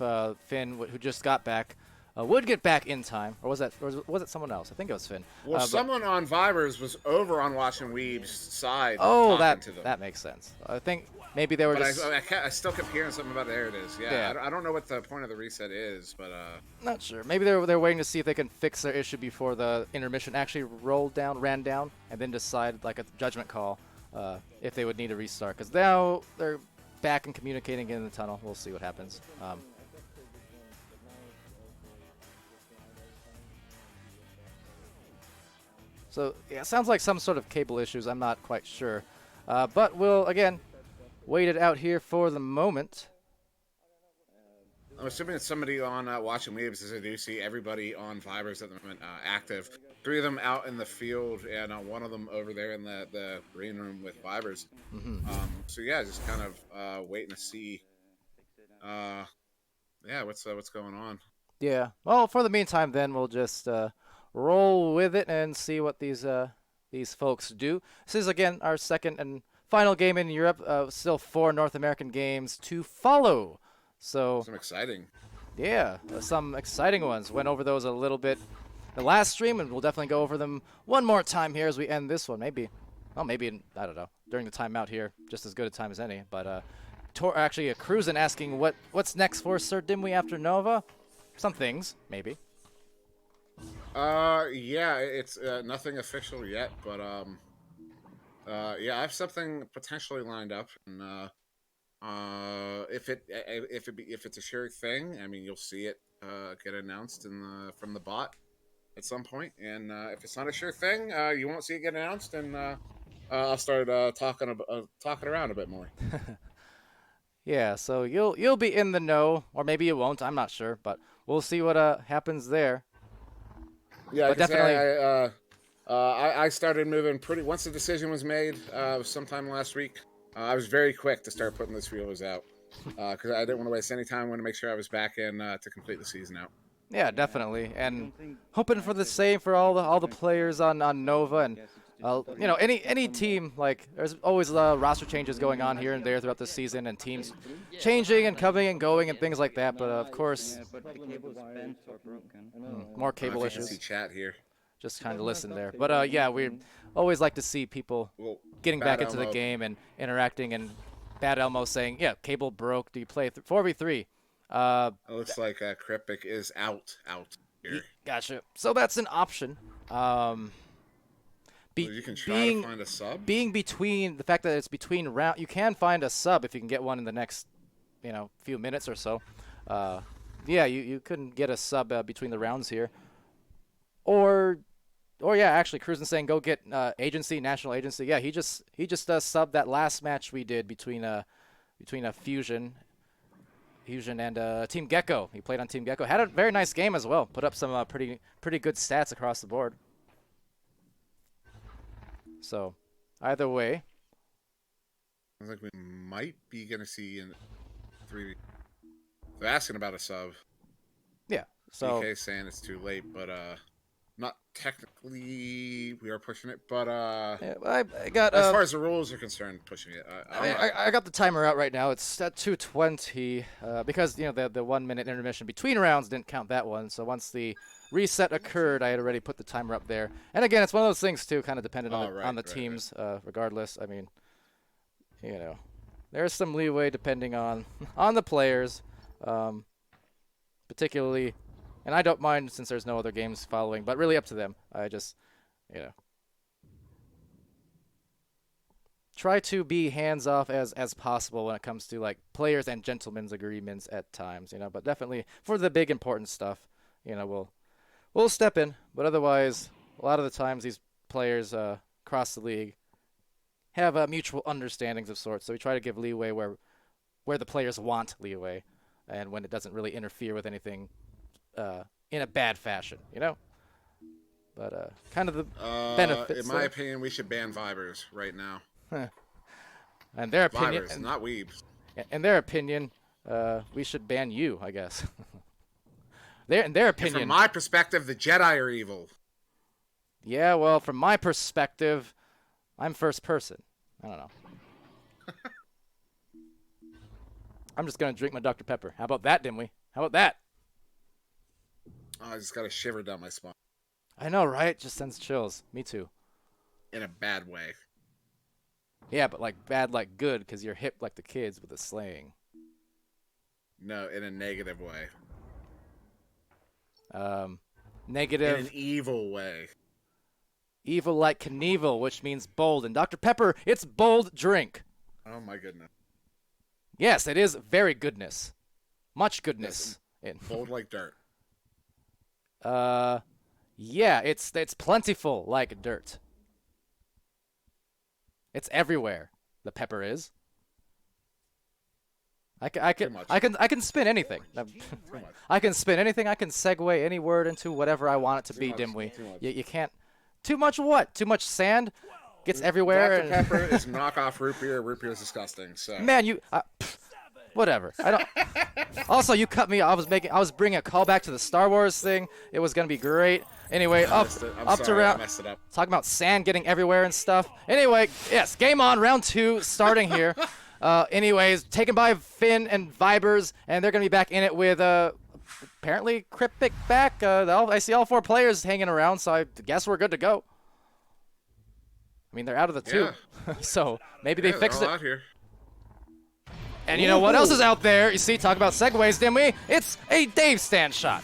Finn, who just got back, would get back in time, or was it someone else? I think it was Finn. Well, someone on Vibers was over on Watchin Weebs' side. Oh, that makes sense. I think maybe they were just. I still kept hearing something about there it is. Yeah. I don't know what the point of the reset is, but not sure. Maybe they're waiting to see if they can fix their issue before the intermission actually ran down, and then decide like a judgment call if they would need a restart. Because now they're back and communicating in the tunnel. We'll see what happens. So yeah, it sounds like some sort of cable issues. I'm not quite sure, but we'll again wait it out here for the moment. I'm assuming it's somebody on Watchin Weebs, as I do see everybody on Vibers at the moment active. 3 of them out in the field, and one of them over there in the green room with Vibers. Mm-hmm. So yeah, just kind of waiting to see. What's going on? Yeah. Well, for the meantime, then we'll just roll with it and see what these folks do. This is again our second and final game in Europe. Still 4 North American games to follow. So some exciting. Yeah, some exciting ones. Went over those a little bit the last stream, and we'll definitely go over them one more time here as we end this one. Maybe I don't know, during the timeout here, just as good a time as any. But actually, Cruisin asking what's next for SirDimwi after Nova. Some things, maybe. Yeah, it's nothing official yet, but I have something potentially lined up, and if it's a sure thing, I mean, you'll see it get announced from the bot at some point, and if it's not a sure thing, you won't see it get announced, and I'll start talking around a bit more. Yeah, so you'll be in the know, or maybe you won't. I'm not sure, but we'll see what happens there. Yeah, But I can definitely- say I started moving pretty. Once the decision was made, sometime last week, I was very quick to start putting those feelers out because I didn't want to waste any time. I wanted to make sure I was back in to complete the season out. Yeah, definitely, and hoping for the same for all the players on Nova, and you know, any team, like there's always roster changes going on here and there throughout the season, and teams changing and coming and going and things like that. But of course, more cable I can see issues. chat here. Just kind of listen there. But yeah, we always like to see people Well, getting Bad back into the Elmo. game and interacting. And Bad Elmo saying, "Yeah, cable broke. Do you play 4v3?" It looks like Kripik is out here. Gotcha. So that's an option. So you can try to find a sub. Being between the fact that it's between round, you can find a sub if you can get one in the next, few minutes or so. Yeah, you couldn't get a sub between the rounds here. Or yeah, actually, Cruisin' saying go get national agency. Yeah, he just subbed that last match we did between a Fusion and Team Gecko. He played on Team Gecko. Had a very nice game as well. Put up some pretty good stats across the board. So, either way. Sounds like we might be gonna see in 3. They're asking about a sub. Yeah. So DK saying it's too late, but not technically. We are pushing it, but yeah, I got as far as the rules are concerned, pushing it. I got the timer out right now. It's at 2:20 because the 1 minute intermission between rounds didn't count that one. So once the reset occurred, I had already put the timer up there. And again, it's one of those things too, kind of dependent on the teams. Regardless, I mean, there's some leeway depending on the players, particularly. And I don't mind since there's no other games following, but really up to them. I just, try to be hands-off as possible when it comes to like players and gentlemen's agreements at times, but definitely for the big important stuff, we'll step in. But otherwise, a lot of the times these players across the league have mutual understandings of sorts, so we try to give leeway where the players want leeway, and when it doesn't really interfere with anything in a bad fashion, But kind of the benefits. In my opinion, we should ban Vibers right now. And their opinion, Vibers, not Weebs. in their opinion, we should ban you, I guess. In their And opinion. from my perspective, the Jedi are evil. Yeah, well, from my perspective, I'm first person. I don't know. I'm just gonna drink my Dr. Pepper. How about that, Dimwi? How about that? Oh, I just got a shiver down my spine I know, right? Just sends chills. Me too. in a bad way. Yeah, but like bad, like good, because you're hip like the kids with the slaying. No, in a negative way. Negative. In an evil way. Evil like Knievel, which means bold. And Dr. Pepper, it's bold drink. Oh my goodness. Yes, it is very goodness. Much goodness. Bold like dirt. Yeah, it's plentiful like dirt. It's everywhere. The pepper is. I can spin anything. I can spin anything. I can segue any word into whatever I want it to be, Dimwi. You can't. Too much what? Too much sand gets everywhere. Dr. Pepper is knockoff root beer. Root beer is disgusting. So Man, whatever. I don't. Also, you cut me. I was bringing a callback to the Star Wars thing. It was gonna be great. Anyway, up to round. I messed it up. Talking about sand getting everywhere and stuff. Anyway, yes, game on, round 2 starting here. Anyways, taken by Finn and Vibers, and they're gonna be back in it with apparently Kripik back. I see all 4 players hanging around, so I guess we're good to go. I mean, they're out of the 2, so maybe they fixed they're all it. out here. And you know what else is out there? You see, talk about segues, didn't we? It's a Dave stand shot.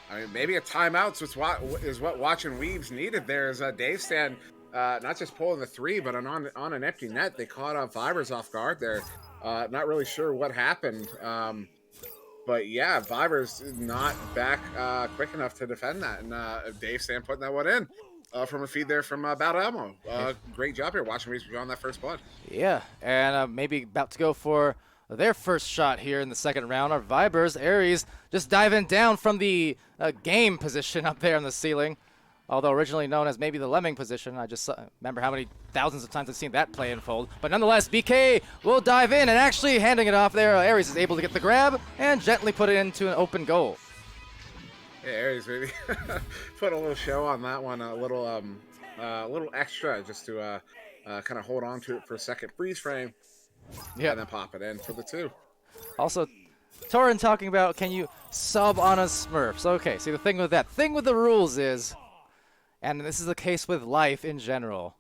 I mean, maybe a timeout is what Watchin Weebs needed there. Is Dave Stan not just pulling the 3, but on an empty net. They caught Vibers off guard there. Not really sure what happened. But yeah, Vibers not back quick enough to defend that. And Dave Stan putting that one in from a feed there from Bad Elmo. Great job here. Watchin Weebs on that first blood. Yeah, and maybe about to go for their first shot here in the second round. Our Vibers, Aries, just diving down from the game position up there on the ceiling. Although originally known as maybe the lemming position. I just remember how many thousands of times I've seen that play unfold. But nonetheless, BK will dive in and actually handing it off there. Aries is able to get the grab and gently put it into an open goal. Yeah, Aries maybe put a little show on that one, a little extra just to kind of hold on to it for a second freeze frame, and then pop it in for the 2. Also, Torin talking about, can you sub on a Smurf? So, okay, see the thing with the rules is, and this is the case with life in general,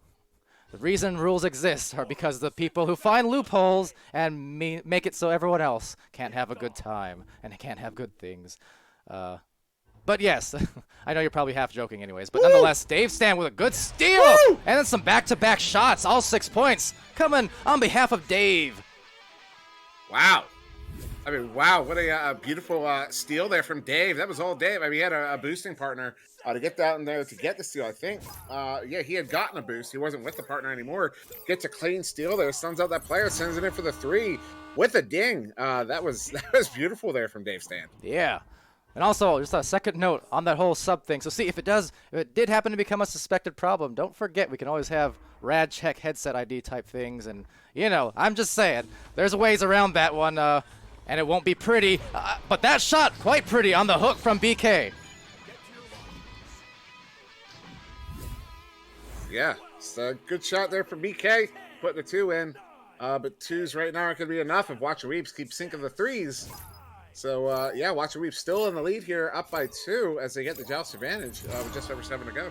the reason rules exist are because the people who find loopholes and make it so everyone else can't have a good time and can't have good things. But yes, I know you're probably half joking anyways, but nonetheless, Dave Stan with a good steal! Woo! And then some back-to-back shots, all 6 points, coming on behalf of Dave. Wow. I mean, wow, what a beautiful steal there from Dave. That was all Dave. I mean, he had a boosting partner to get down there to get the steal, I think. Yeah, he had gotten a boost. He wasn't with the partner anymore. Gets a clean steal there, stuns out that player, sends it in for the 3 with a ding. That was beautiful there from Dave Stan. Yeah. And also, just a second note on that whole sub thing. So see, if it did happen to become a suspected problem, don't forget we can always have rad check headset ID type things. And, you know, I'm just saying, there's ways around that one. And it won't be pretty, but that shot quite pretty on the hook from BK. Yeah, it's a good shot there from BK, putting the 2 in. But 2s right now aren't going to be enough if Watchin Weebs keep sinking the 3s. So, yeah, Watchin Weebs still in the lead here, up by 2 as they get the joust advantage with just over 7 to go.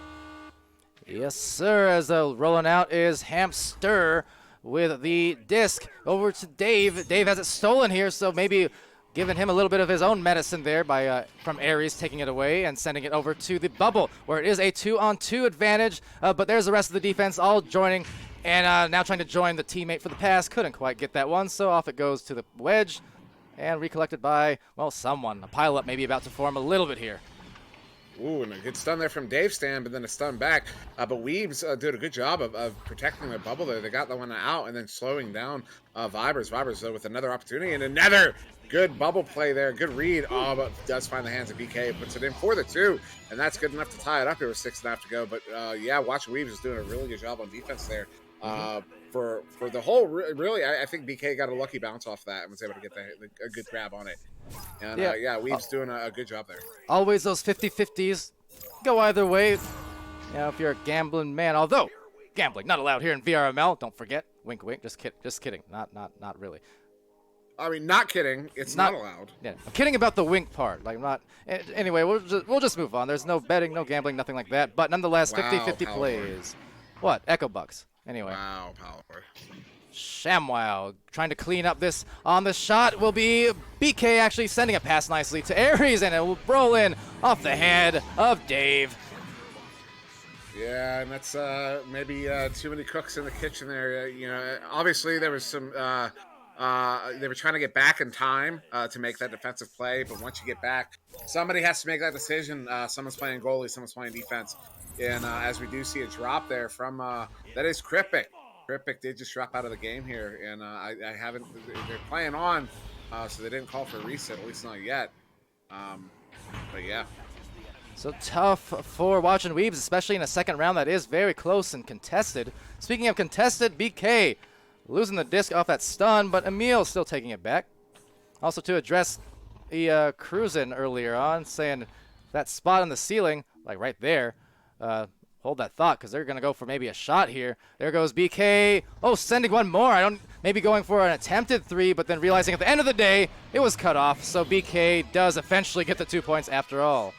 Yes, sir, as rolling out is Hamster with the disc over to Dave. Dave has it stolen here, so maybe giving him a little bit of his own medicine there by from Aries taking it away and sending it over to the bubble, where it is a 2-on-2 advantage. But there's the rest of the defense all joining, and now trying to join the teammate for the pass. Couldn't quite get that one, so off it goes to the wedge and recollected by, well, someone. A pileup maybe about to form a little bit here. Ooh, and a good stun there from Dave Stan, but then a stun back. But Weebs did a good job of protecting their bubble there. They got the one out and then slowing down Vibers. Vibers with another opportunity and another good bubble play there. Good read. Oh, but does find the hands of BK. Puts it in for the 2, and that's good enough to tie it up here with 6.5 to go. But yeah, Watchin Weebs is doing a really good job on defense there. For the whole, really, I think BK got a lucky bounce off that and was able to get a good grab on it. And yeah, Weebs doing a good job there. Always those 50-50s. Go either way. You know, if you're a gambling man, although gambling not allowed here in VRML, don't forget. Wink, wink. Just kidding. Not really. I mean, not kidding. It's not allowed. Yeah, I'm kidding about the wink part. Like, I'm not. Anyway, we'll just move on. There's no betting, no gambling, nothing like that. But nonetheless, 50-50 plays. What? Echo Bucks. Anyway. Wow, Palidore. ShamWow trying to clean up this on the shot will be BK actually sending a pass nicely to Aries, and it will roll in off the head of Dave. Yeah, and that's maybe too many cooks in the kitchen there. You know, obviously there was some. They were trying to get back in time to make that defensive play, but once you get back, somebody has to make that decision. Someone's playing goalie, someone's playing defense, and as we do see a drop there from that is Kripik. Kripik did just drop out of the game here, and I haven't. They're playing on, so they didn't call for a reset, at least not yet. But yeah. So tough for Watchin Weebs, especially in a second round that is very close and contested. Speaking of contested, BK losing the disc off that stun, but Emil still taking it back. Also to address the Cruisin earlier on, saying that spot on the ceiling, like right there, hold that thought, because they're going to go for maybe a shot here. There goes BK. Oh, sending one more. Maybe going for an attempted 3, but then realizing at the end of the day, it was cut off. So BK does eventually get the 2 points after all.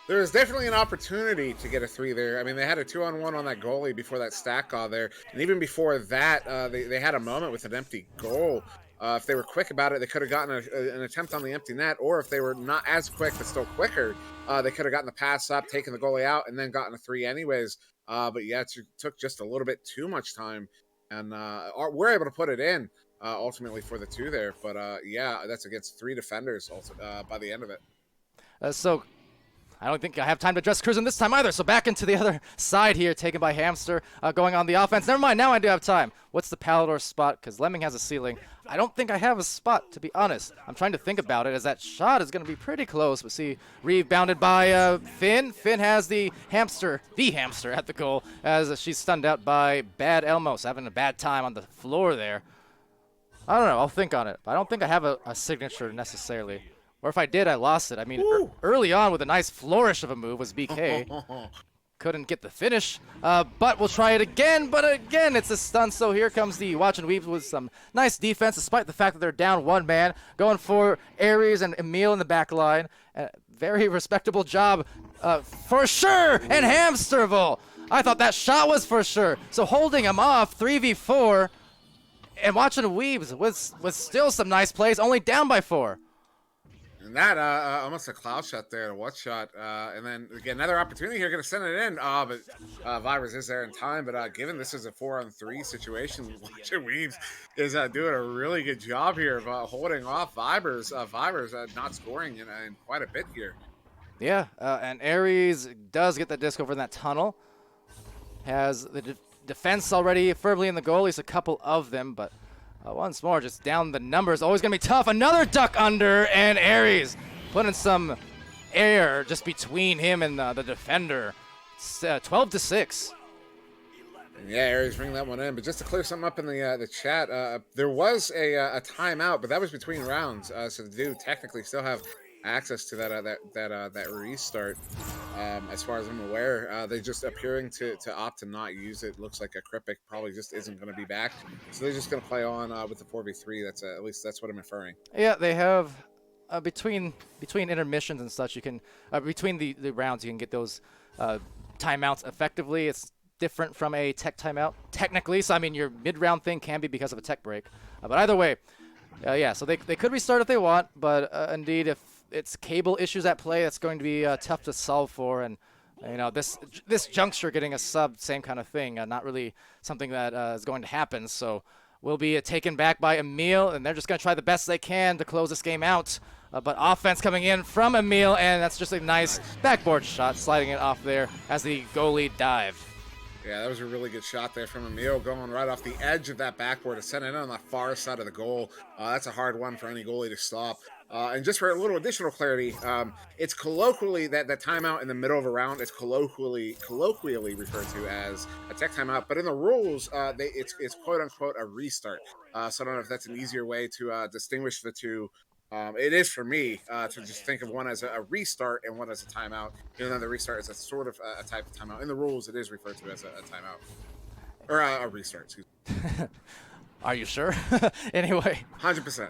There's definitely an opportunity to get a 3 there. I mean, they had a 2-on-1 on that goalie before that stack got there. And even before that, they had a moment with an empty goal. If they were quick about it, they could have gotten an attempt on the empty net, or if they were not as quick but still quicker, they could have gotten the pass up, taken the goalie out, and then gotten a 3 anyways. But yeah, it took just a little bit too much time, and we're able to put it in ultimately for the 2 there. But yeah, that's against 3 defenders also, by the end of it. So I don't think I have time to address Cruisin this time either. So back into the other side here, taken by Hamster, going on the offense. Never mind, now I do have time. What's the Palidore spot? Because Lemming has a ceiling. I don't think I have a spot, to be honest. I'm trying to think about it, as that shot is going to be pretty close. But see, rebounded by Finn. Finn has the hamster at the goal, as she's stunned out by Bad Elmos, having a bad time on the floor there. I don't know, I'll think on it. But I don't think I have a signature necessarily. Or if I did, I lost it. I mean, early on with a nice flourish of a move was BK. Couldn't get the finish, but we'll try it again. But again, it's a stun, so here comes the Watchin Weebs with some nice defense, despite the fact that they're down one man. Going for Aries and Emil in the back line. Very respectable job, for sure, and Hamsterville. I thought that shot was for sure. So holding him off, 3v4, and Watchin Weebs with still some nice plays, only down by 4. And that almost a cloud shot there, a what shot, and then again another opportunity here, gonna send it in. But Vibers is there in time. But given this is a 4-on-3 situation, Watchin Weebs is doing a really good job here of holding off Vibers. Vibers not scoring in quite a bit here. Yeah, and Aries does get the disc over in that tunnel. Has the defense already firmly in the goal. At least a couple of them, but. Once more, just down the numbers. Always going to be tough. Another duck under, and Aries putting some air just between him and the defender. It's 12-6. Yeah, Aries bringing that one in. But just to clear something up in the chat, there was a timeout, but that was between rounds. So they do technically still have access to that restart. As far as I'm aware, they're just appearing to opt to not use it. Looks like a Krippik probably just isn't going to be back, so they're just going to play on with the 4v3. That's at least that's what I'm inferring. Yeah, they have between intermissions and such, you can between the rounds you can get those timeouts effectively. It's different from a tech timeout technically. So I mean, your mid-round thing can be because of a tech break, but either way, yeah. So they could restart if they want, but indeed if it's cable issues at play, that's going to be tough to solve for. And you know, this juncture getting a sub, same kind of thing, not really something that is going to happen. So we'll be taken back by Emil, and they're just going to try the best they can to close this game out. But offense coming in from Emil, and that's just a nice backboard shot, sliding it off there as the goalie dive. Yeah, that was a really good shot there from Emil, going right off the edge of that backboard to send it in on the far side of the goal. That's a hard one for any goalie to stop. And just for a little additional clarity, it's colloquially that timeout in the middle of a round is colloquially referred to as a tech timeout, but in the rules, it's quote unquote a restart. So I don't know if that's an easier way to distinguish the two. It is for me to just think of one as a restart and one as a timeout, even though the restart is a sort of a type of timeout. In the rules, it is referred to as a timeout or a restart. Excuse me. Are you sure? Anyway. 100%.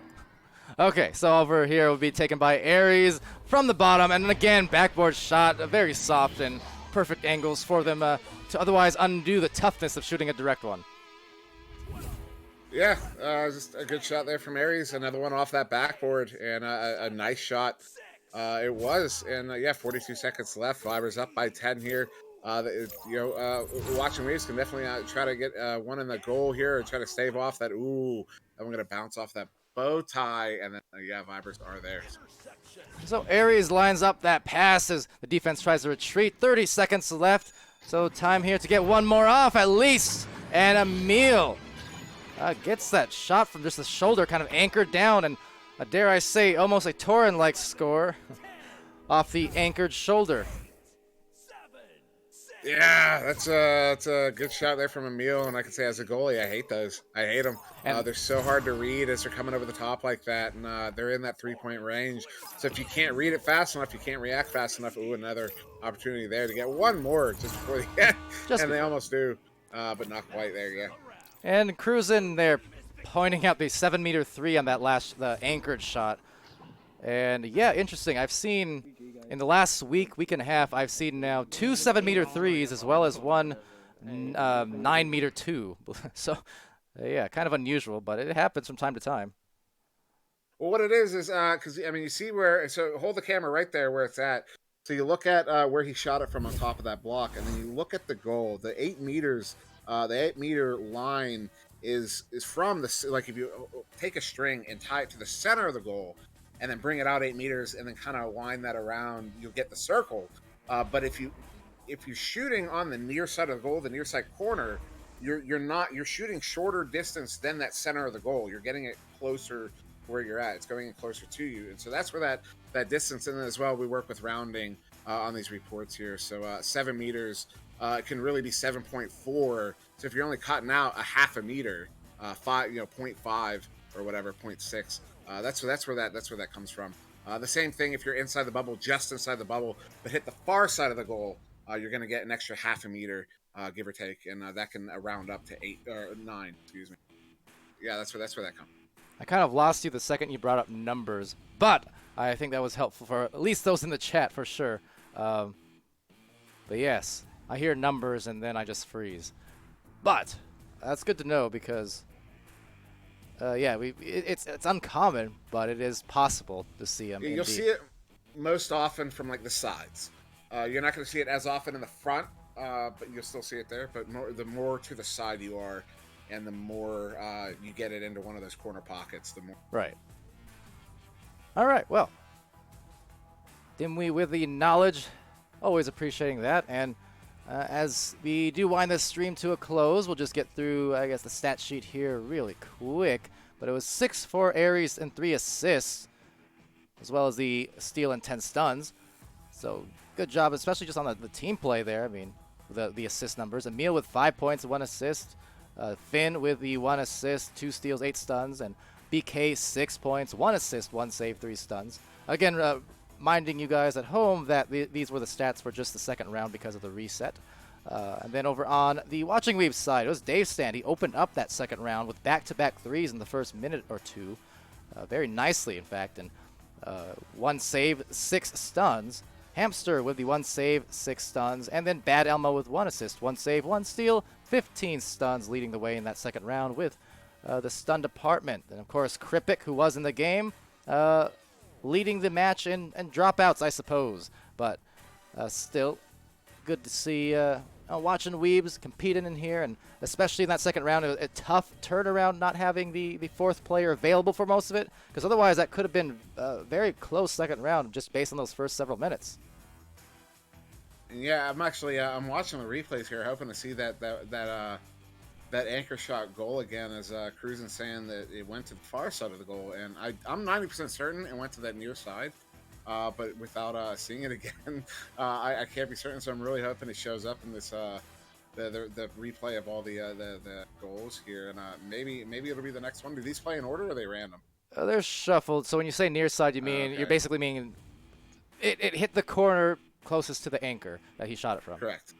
Okay, so over here will be taken by Aries from the bottom, and again, backboard shot, very soft and perfect angles for them to otherwise undo the toughness of shooting a direct one. Yeah, just a good shot there from Aries. Another one off that backboard, and a nice shot it was. And yeah, 42 seconds left. Vibers up by 10 here. Watchin Weebs can definitely try to get one in the goal here and try to stave off that. Ooh, I'm going to bounce off that bow tie, and then yeah, Vibers are there. So Aries lines up that pass as the defense tries to retreat. 30 seconds left, so time here to get one more off at least. And Emil gets that shot from just the shoulder, kind of anchored down, and dare I say, almost a Torin-like score off the anchored shoulder. Yeah, that's a good shot there from Emil, and I can say as a goalie, I hate those. I hate them. They're so hard to read as they're coming over the top like that, and they're in that 3-point range. So if you can't read it fast enough, you can't react fast enough. Ooh, another opportunity there to get one more just before the end, and they almost do, but not quite there yet. And Cruisin there pointing out the 7-meter 3 on that the anchored shot. And yeah, interesting. I've seen in the last week and a half, I've seen now 2 7-meter 3s as well as one 9-meter 2. So yeah, kind of unusual, but it happens from time to time. Well, what it is because I mean, you see where, so hold the camera right there where it's at. So you look at where he shot it from on top of that block, and then you look at the goal. The 8 meters, the 8-meter line is from the, like if you take a string and tie it to the center of the goal, and then bring it out 8 meters, and then kind of wind that around. You'll get the circle. But if you're shooting on the near side of the goal, the near side corner, you're shooting shorter distance than that center of the goal. You're getting it closer where you're at. It's going in closer to you, and so that's where that distance. And then as well, we work with rounding on these reports here. So 7 meters can really be 7.4. So if you're only cutting out a half a meter, 0.5 or whatever, 0.6. That's where that comes from. The same thing if you're inside the bubble, just inside the bubble, but hit the far side of the goal, you're going to get an extra half a meter, give or take, and that can round up to 8 or 9. Excuse me. Yeah, that's where that comes. I kind of lost you the second you brought up numbers, but I think that was helpful for at least those in the chat for sure. But yes, I hear numbers and then I just freeze. But that's good to know because, yeah, it's uncommon, but it is possible to see them. You'll see it most often from like the sides. You're not going to see it as often in the front, but you'll still see it there. But the more to the side you are, and the more you get it into one of those corner pockets, the more. Right. All right. Well, Dimwi with the knowledge, always appreciating that. And as we do wind this stream to a close, we'll just get through, I guess, the stat sheet here really quick. But it was 6 for Aries and 3 assists, as well as the steal and 10 stuns. So good job, especially just on the team play there. I mean, the assist numbers. Emil with 5 points, 1 assist. Finn with the 1 assist, 2 steals, 8 stuns. And BK 6 points, 1 assist, 1 save, 3 stuns. Again, reminding you guys at home that these were the stats for just the second round because of the reset. And then over on the Watching Weebs side, it was Dave Stand. He opened up that second round with back-to-back threes in the first minute or two. Very nicely, in fact. And 1 save, 6 stuns. Hamster with the 1 save, 6 stuns. And then Bad Elmo with 1 assist, 1 save, 1 steal, 15 stuns, leading the way in that second round with the stun department. And, of course, Kripik, who was in the game, leading the match in dropouts, I suppose. But still, good to see Watchin Weebs competing in here, and especially in that second round, a tough turnaround not having the 4th player available for most of it, because otherwise that could have been a very close second round just based on those first several minutes. Yeah, I'm actually I'm watching the replays here, hoping to see that anchor shot goal again, as Cruisin saying that it went to the far side of the goal, and I'm 90% certain it went to that near side, but without seeing it again, I can't be certain. So I'm really hoping it shows up in this the replay of all the goals here, and maybe it'll be the next one. Do these play in order or are they random? They're shuffled. So when you say near side, you mean Okay. you're basically meaning it hit the corner closest to the anchor that he shot it from. Correct.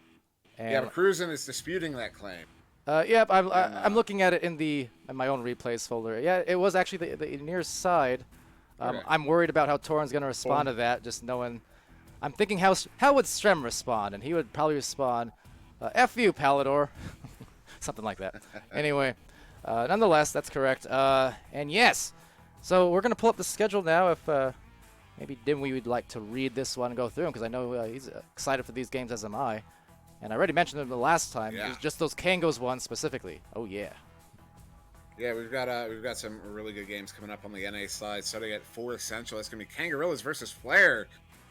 And Yeah, but Cruisin is disputing that claim. Yep, I'm looking at it in my own replays folder. Yeah, it was actually the near side. Okay. I'm worried about how Torin's going to respond to that, just knowing. I'm thinking how would Strem respond, and he would probably respond, F you, Palidore. Something like that. Anyway, nonetheless, that's correct. And yes, so we're going to pull up the schedule now if maybe Dimwi would like to read this one and go through them, because I know he's excited for these games, as am I. And I already mentioned them the last time. Yeah. It was just those Kangos ones specifically. Oh, yeah. Yeah, we've got some really good games coming up on the NA side. Starting at 4 Essential, it's going to be Kangarillas versus Flare.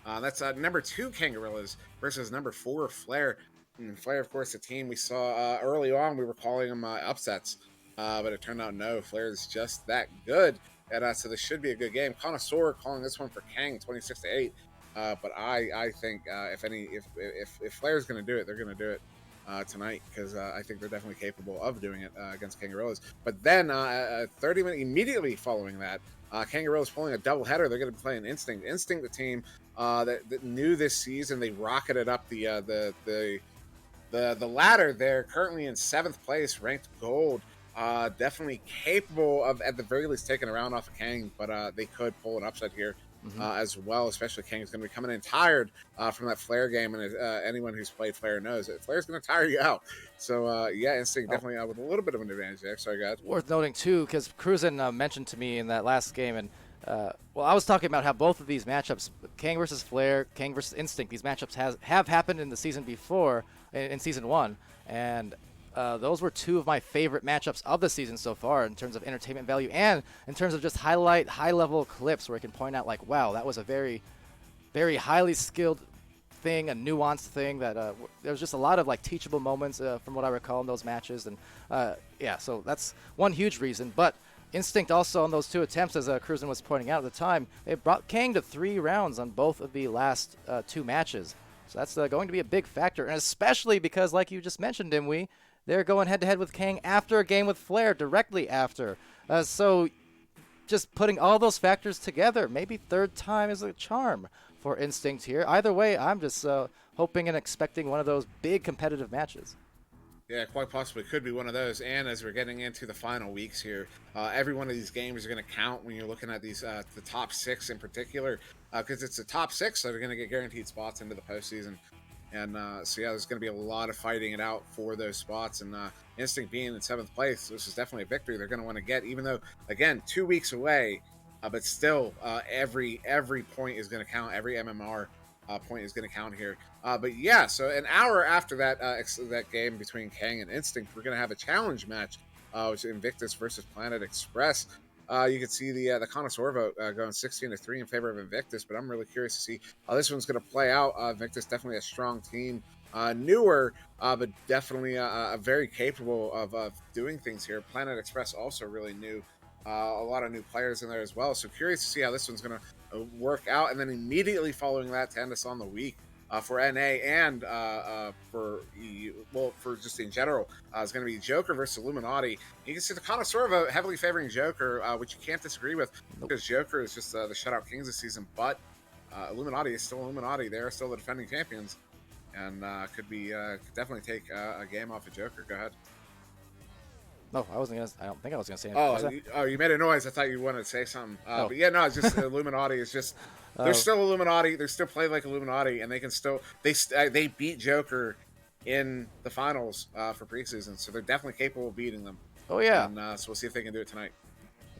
That's number 2 Kangarillas versus number 4 Flare. And Flare, of course, a team we saw early on. We were calling them upsets, but it turned out no. Flare is just that good. And so this should be a good game. Connoisseur calling this one for Kang 26-8. But I think if Flair's going to do it, they're going to do it tonight, because I think they're definitely capable of doing it against Kangarillas. But then 30 minutes immediately following that, Kangarillas pulling a doubleheader. They're going to be playing Instinct. Instinct, the team that new this season. They rocketed up the ladder. They're currently in 7th place, ranked gold. Definitely capable of, at the very least, taking a round off of Kang, but they could pull an upset here. As well, especially Kang's going to be coming in tired from that Flare game, and anyone who's played Flare knows that Flare's going to tire you out. So, yeah, Instinct definitely with a little bit of an advantage there. Sorry, guys. Worth noting, too, because Cruisin mentioned to me in that last game, and, well, I was talking about how both of these matchups, Kang versus Flare, Kang versus Instinct, these matchups have happened in the season before, in Season 1, and those were two of my favorite matchups of the season so far in terms of entertainment value and in terms of just high-level clips where I can point out like, wow, that was a very, very highly skilled thing, a nuanced thing that there was just a lot of like teachable moments from what I recall in those matches. And yeah, so that's one huge reason. But Instinct also on those 2 attempts, as Cruisin was pointing out at the time, they brought Kang to 3 rounds on both of the last 2 matches. So that's going to be a big factor, and especially because, like you just mentioned, Dimwi, they're going head-to-head with Kang after a game with Flair, directly after. So just putting all those factors together, maybe third time is a charm for Instinct here. Either way, I'm just hoping and expecting one of those big competitive matches. Yeah, quite possibly could be one of those. And as we're getting into the final weeks here, every one of these games are going to count when you're looking at these the top 6 in particular, because it's the top 6 that are going to get guaranteed spots into the postseason. And so yeah, there's going to be a lot of fighting it out for those spots. And Instinct being in 7th place, this is definitely a victory they're going to want to get, even though, again, 2 weeks away, but still every point is going to count. Every MMR point is going to count here. But yeah, so an hour after that that game between Kang and Instinct, we're going to have a challenge match, which is Invictus versus Planet Express. You can see the connoisseur vote going 16-3 in favor of Invictus, but I'm really curious to see how this one's going to play out. Invictus definitely a strong team, newer, but definitely very capable of doing things here. Planet Express also really new, a lot of new players in there as well. So curious to see how this one's going to work out. And then immediately following that, to end us on the week, for NA and for just in general, is going to be Joker versus Illuminati. You can see the connoisseur vote heavily favoring Joker, which you can't disagree with, because Joker is just the shutout kings this season. But Illuminati is still Illuminati; they're still the defending champions, and could definitely take a game off of Joker. Go ahead. No, I wasn't gonna. I don't think I was gonna say anything. You made a noise. I thought you wanted to say something. But yeah, no, it's just Illuminati is just. They're still Illuminati. They're still playing like Illuminati, and they can still they beat Joker in the finals for preseason, so they're definitely capable of beating them. Oh yeah. And so we'll see if they can do it tonight.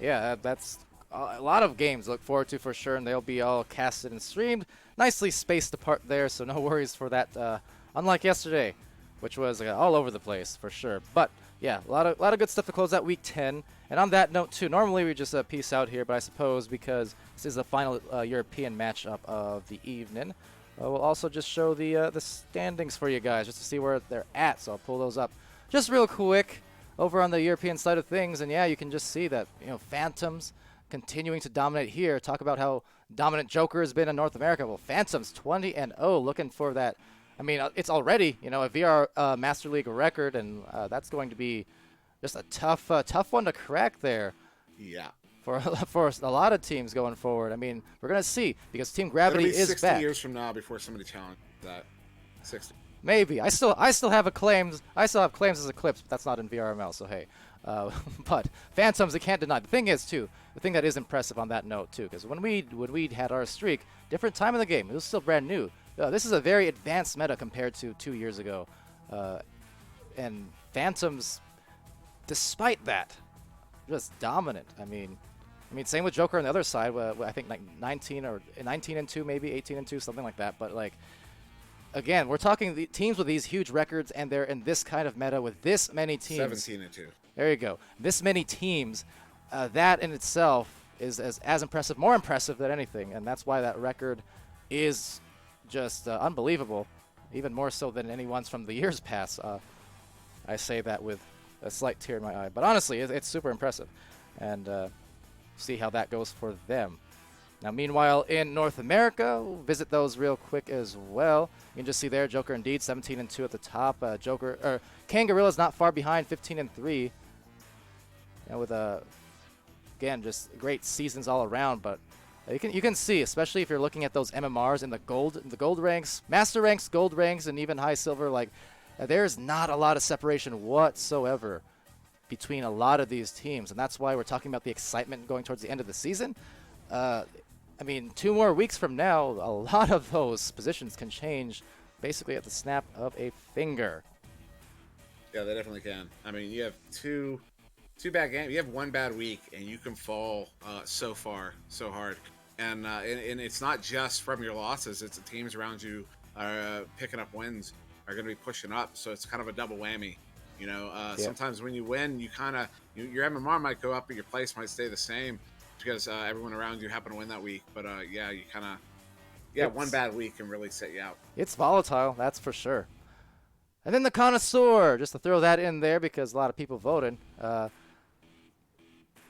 Yeah, that's a lot of games to look forward to for sure, and they'll be all casted and streamed, nicely spaced apart there, so no worries for that. Unlike yesterday, which was all over the place for sure. But yeah, a lot of good stuff to close out week 10. And on that note too, normally we just peace out here, but I suppose because this is the final European matchup of the evening, we'll also just show the standings for you guys just to see where they're at. So I'll pull those up just real quick over on the European side of things, and yeah, you can just see that Phantoms continuing to dominate here. Talk about how dominant Joker has been in North America. Well, Phantoms 20-0, looking for that. I mean, it's already a VR Master League record, and that's going to be just a tough one to crack there. Yeah. For a lot of teams going forward. I mean, we're gonna see because Team Gravity is 60 back. 60 years from now before somebody challenges that. 60. Maybe. I still have claims. I still have claims as Eclipse, but that's not in VRML. So hey. But Phantoms, I can't deny. The thing is too. The thing that is impressive on that note too, because when we had our streak, different time in the game. It was still brand new. This is a very advanced meta compared to 2 years ago, and Phantoms, despite that, just dominant. I mean, same with Joker on the other side. I think like 19-2, maybe 18-2, something like that. But like, again, we're talking the teams with these huge records, and they're in this kind of meta with this many teams. 17-2. There you go. This many teams, that in itself is as impressive, more impressive than anything, and that's why that record is just unbelievable, even more so than any ones from the years past. I say that with a slight tear in my eye, but honestly, it's super impressive, and see how that goes for them. Now, meanwhile, in North America, we'll visit those real quick as well. You can just see there, Joker indeed, 17-2 at the top. Kang Gorilla's not far behind, 15-3. With again, just great seasons all around, but you can see, especially if you're looking at those MMRs in the gold ranks, master ranks, gold ranks, and even high silver, like there's not a lot of separation whatsoever between a lot of these teams, and that's why we're talking about the excitement going towards the end of the season. I mean, 2 more weeks from now, a lot of those positions can change basically at the snap of a finger. Yeah, they definitely can. I mean, you have two bad games. You have 1 bad week, and you can fall so far, so hard. And it's not just from your losses. It's the teams around you are picking up wins, are going to be pushing up. So it's kind of a double whammy. You know, Yeah. sometimes when you win, you kind of your MMR might go up, but your place might stay the same because everyone around you happened to win that week. But yeah, you kind of one bad week can really set you out. It's volatile, that's for sure. And then the connoisseur, just to throw that in there because a lot of people voted.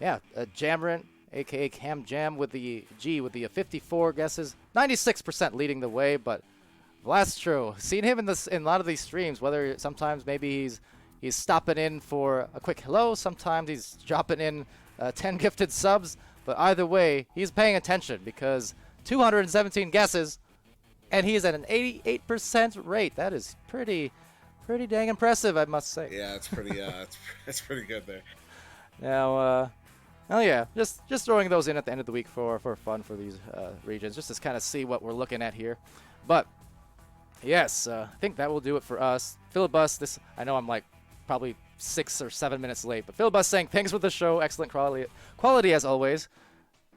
Jamrant, aka Cam Jam, with the 54 guesses, 96% leading the way. But that's true. Seen him in a lot of these streams. Whether sometimes maybe he's stopping in for a quick hello, sometimes he's dropping in 10 gifted subs. But either way, he's paying attention because 217 guesses, and he's at an 88% rate. That is pretty dang impressive, I must say. Yeah, it's pretty. it's pretty good there. Now, just throwing those in at the end of the week for fun for these regions, just to kind of see what we're looking at here. But yes, I think that will do it for us. Philibus, I know I'm like probably 6 or 7 minutes late, but Philibus saying thanks for the show, excellent quality as always.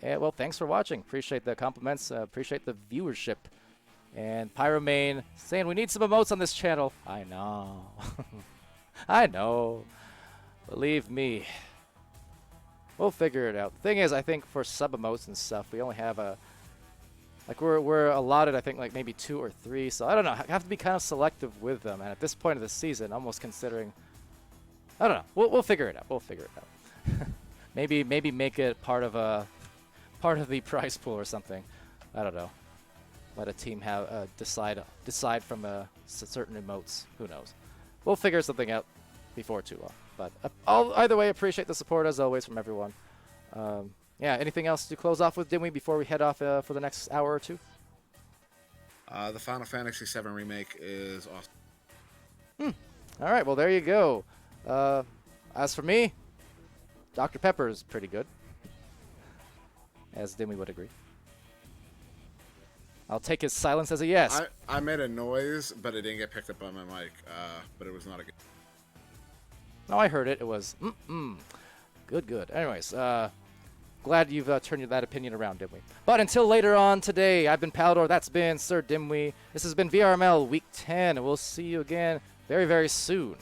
And well, thanks for watching. Appreciate the compliments. Appreciate the viewership. And Pyromane saying we need some emotes on this channel. I know. I know. Believe me. We'll figure it out. The thing is, I think for sub emotes and stuff, we only have we're allotted, I think, like maybe 2 or 3. So I don't know. I have to be kind of selective with them. And at this point of the season, almost considering, I don't know. We'll figure it out. We'll figure it out. maybe make it part of the prize pool or something. I don't know. Let a team have decide from certain emotes. Who knows? We'll figure something out before too long. But either way, appreciate the support as always from everyone. Anything else to close off with, Dimwi, before we head off for the next hour or two? The Final Fantasy VII Remake is awesome. All right, well, there you go. As for me, Dr. Pepper is pretty good, as Dimwi would agree. I'll take his silence as a yes. I made a noise, but it didn't get picked up on my mic, but it was not a good... No, I heard it. It was, Good. Anyways, glad you've turned that opinion around, Dimwi. But until later on today, I've been Palidore. That's been SirDimwi. This has been VRML Week 10. We'll see you again very, very soon.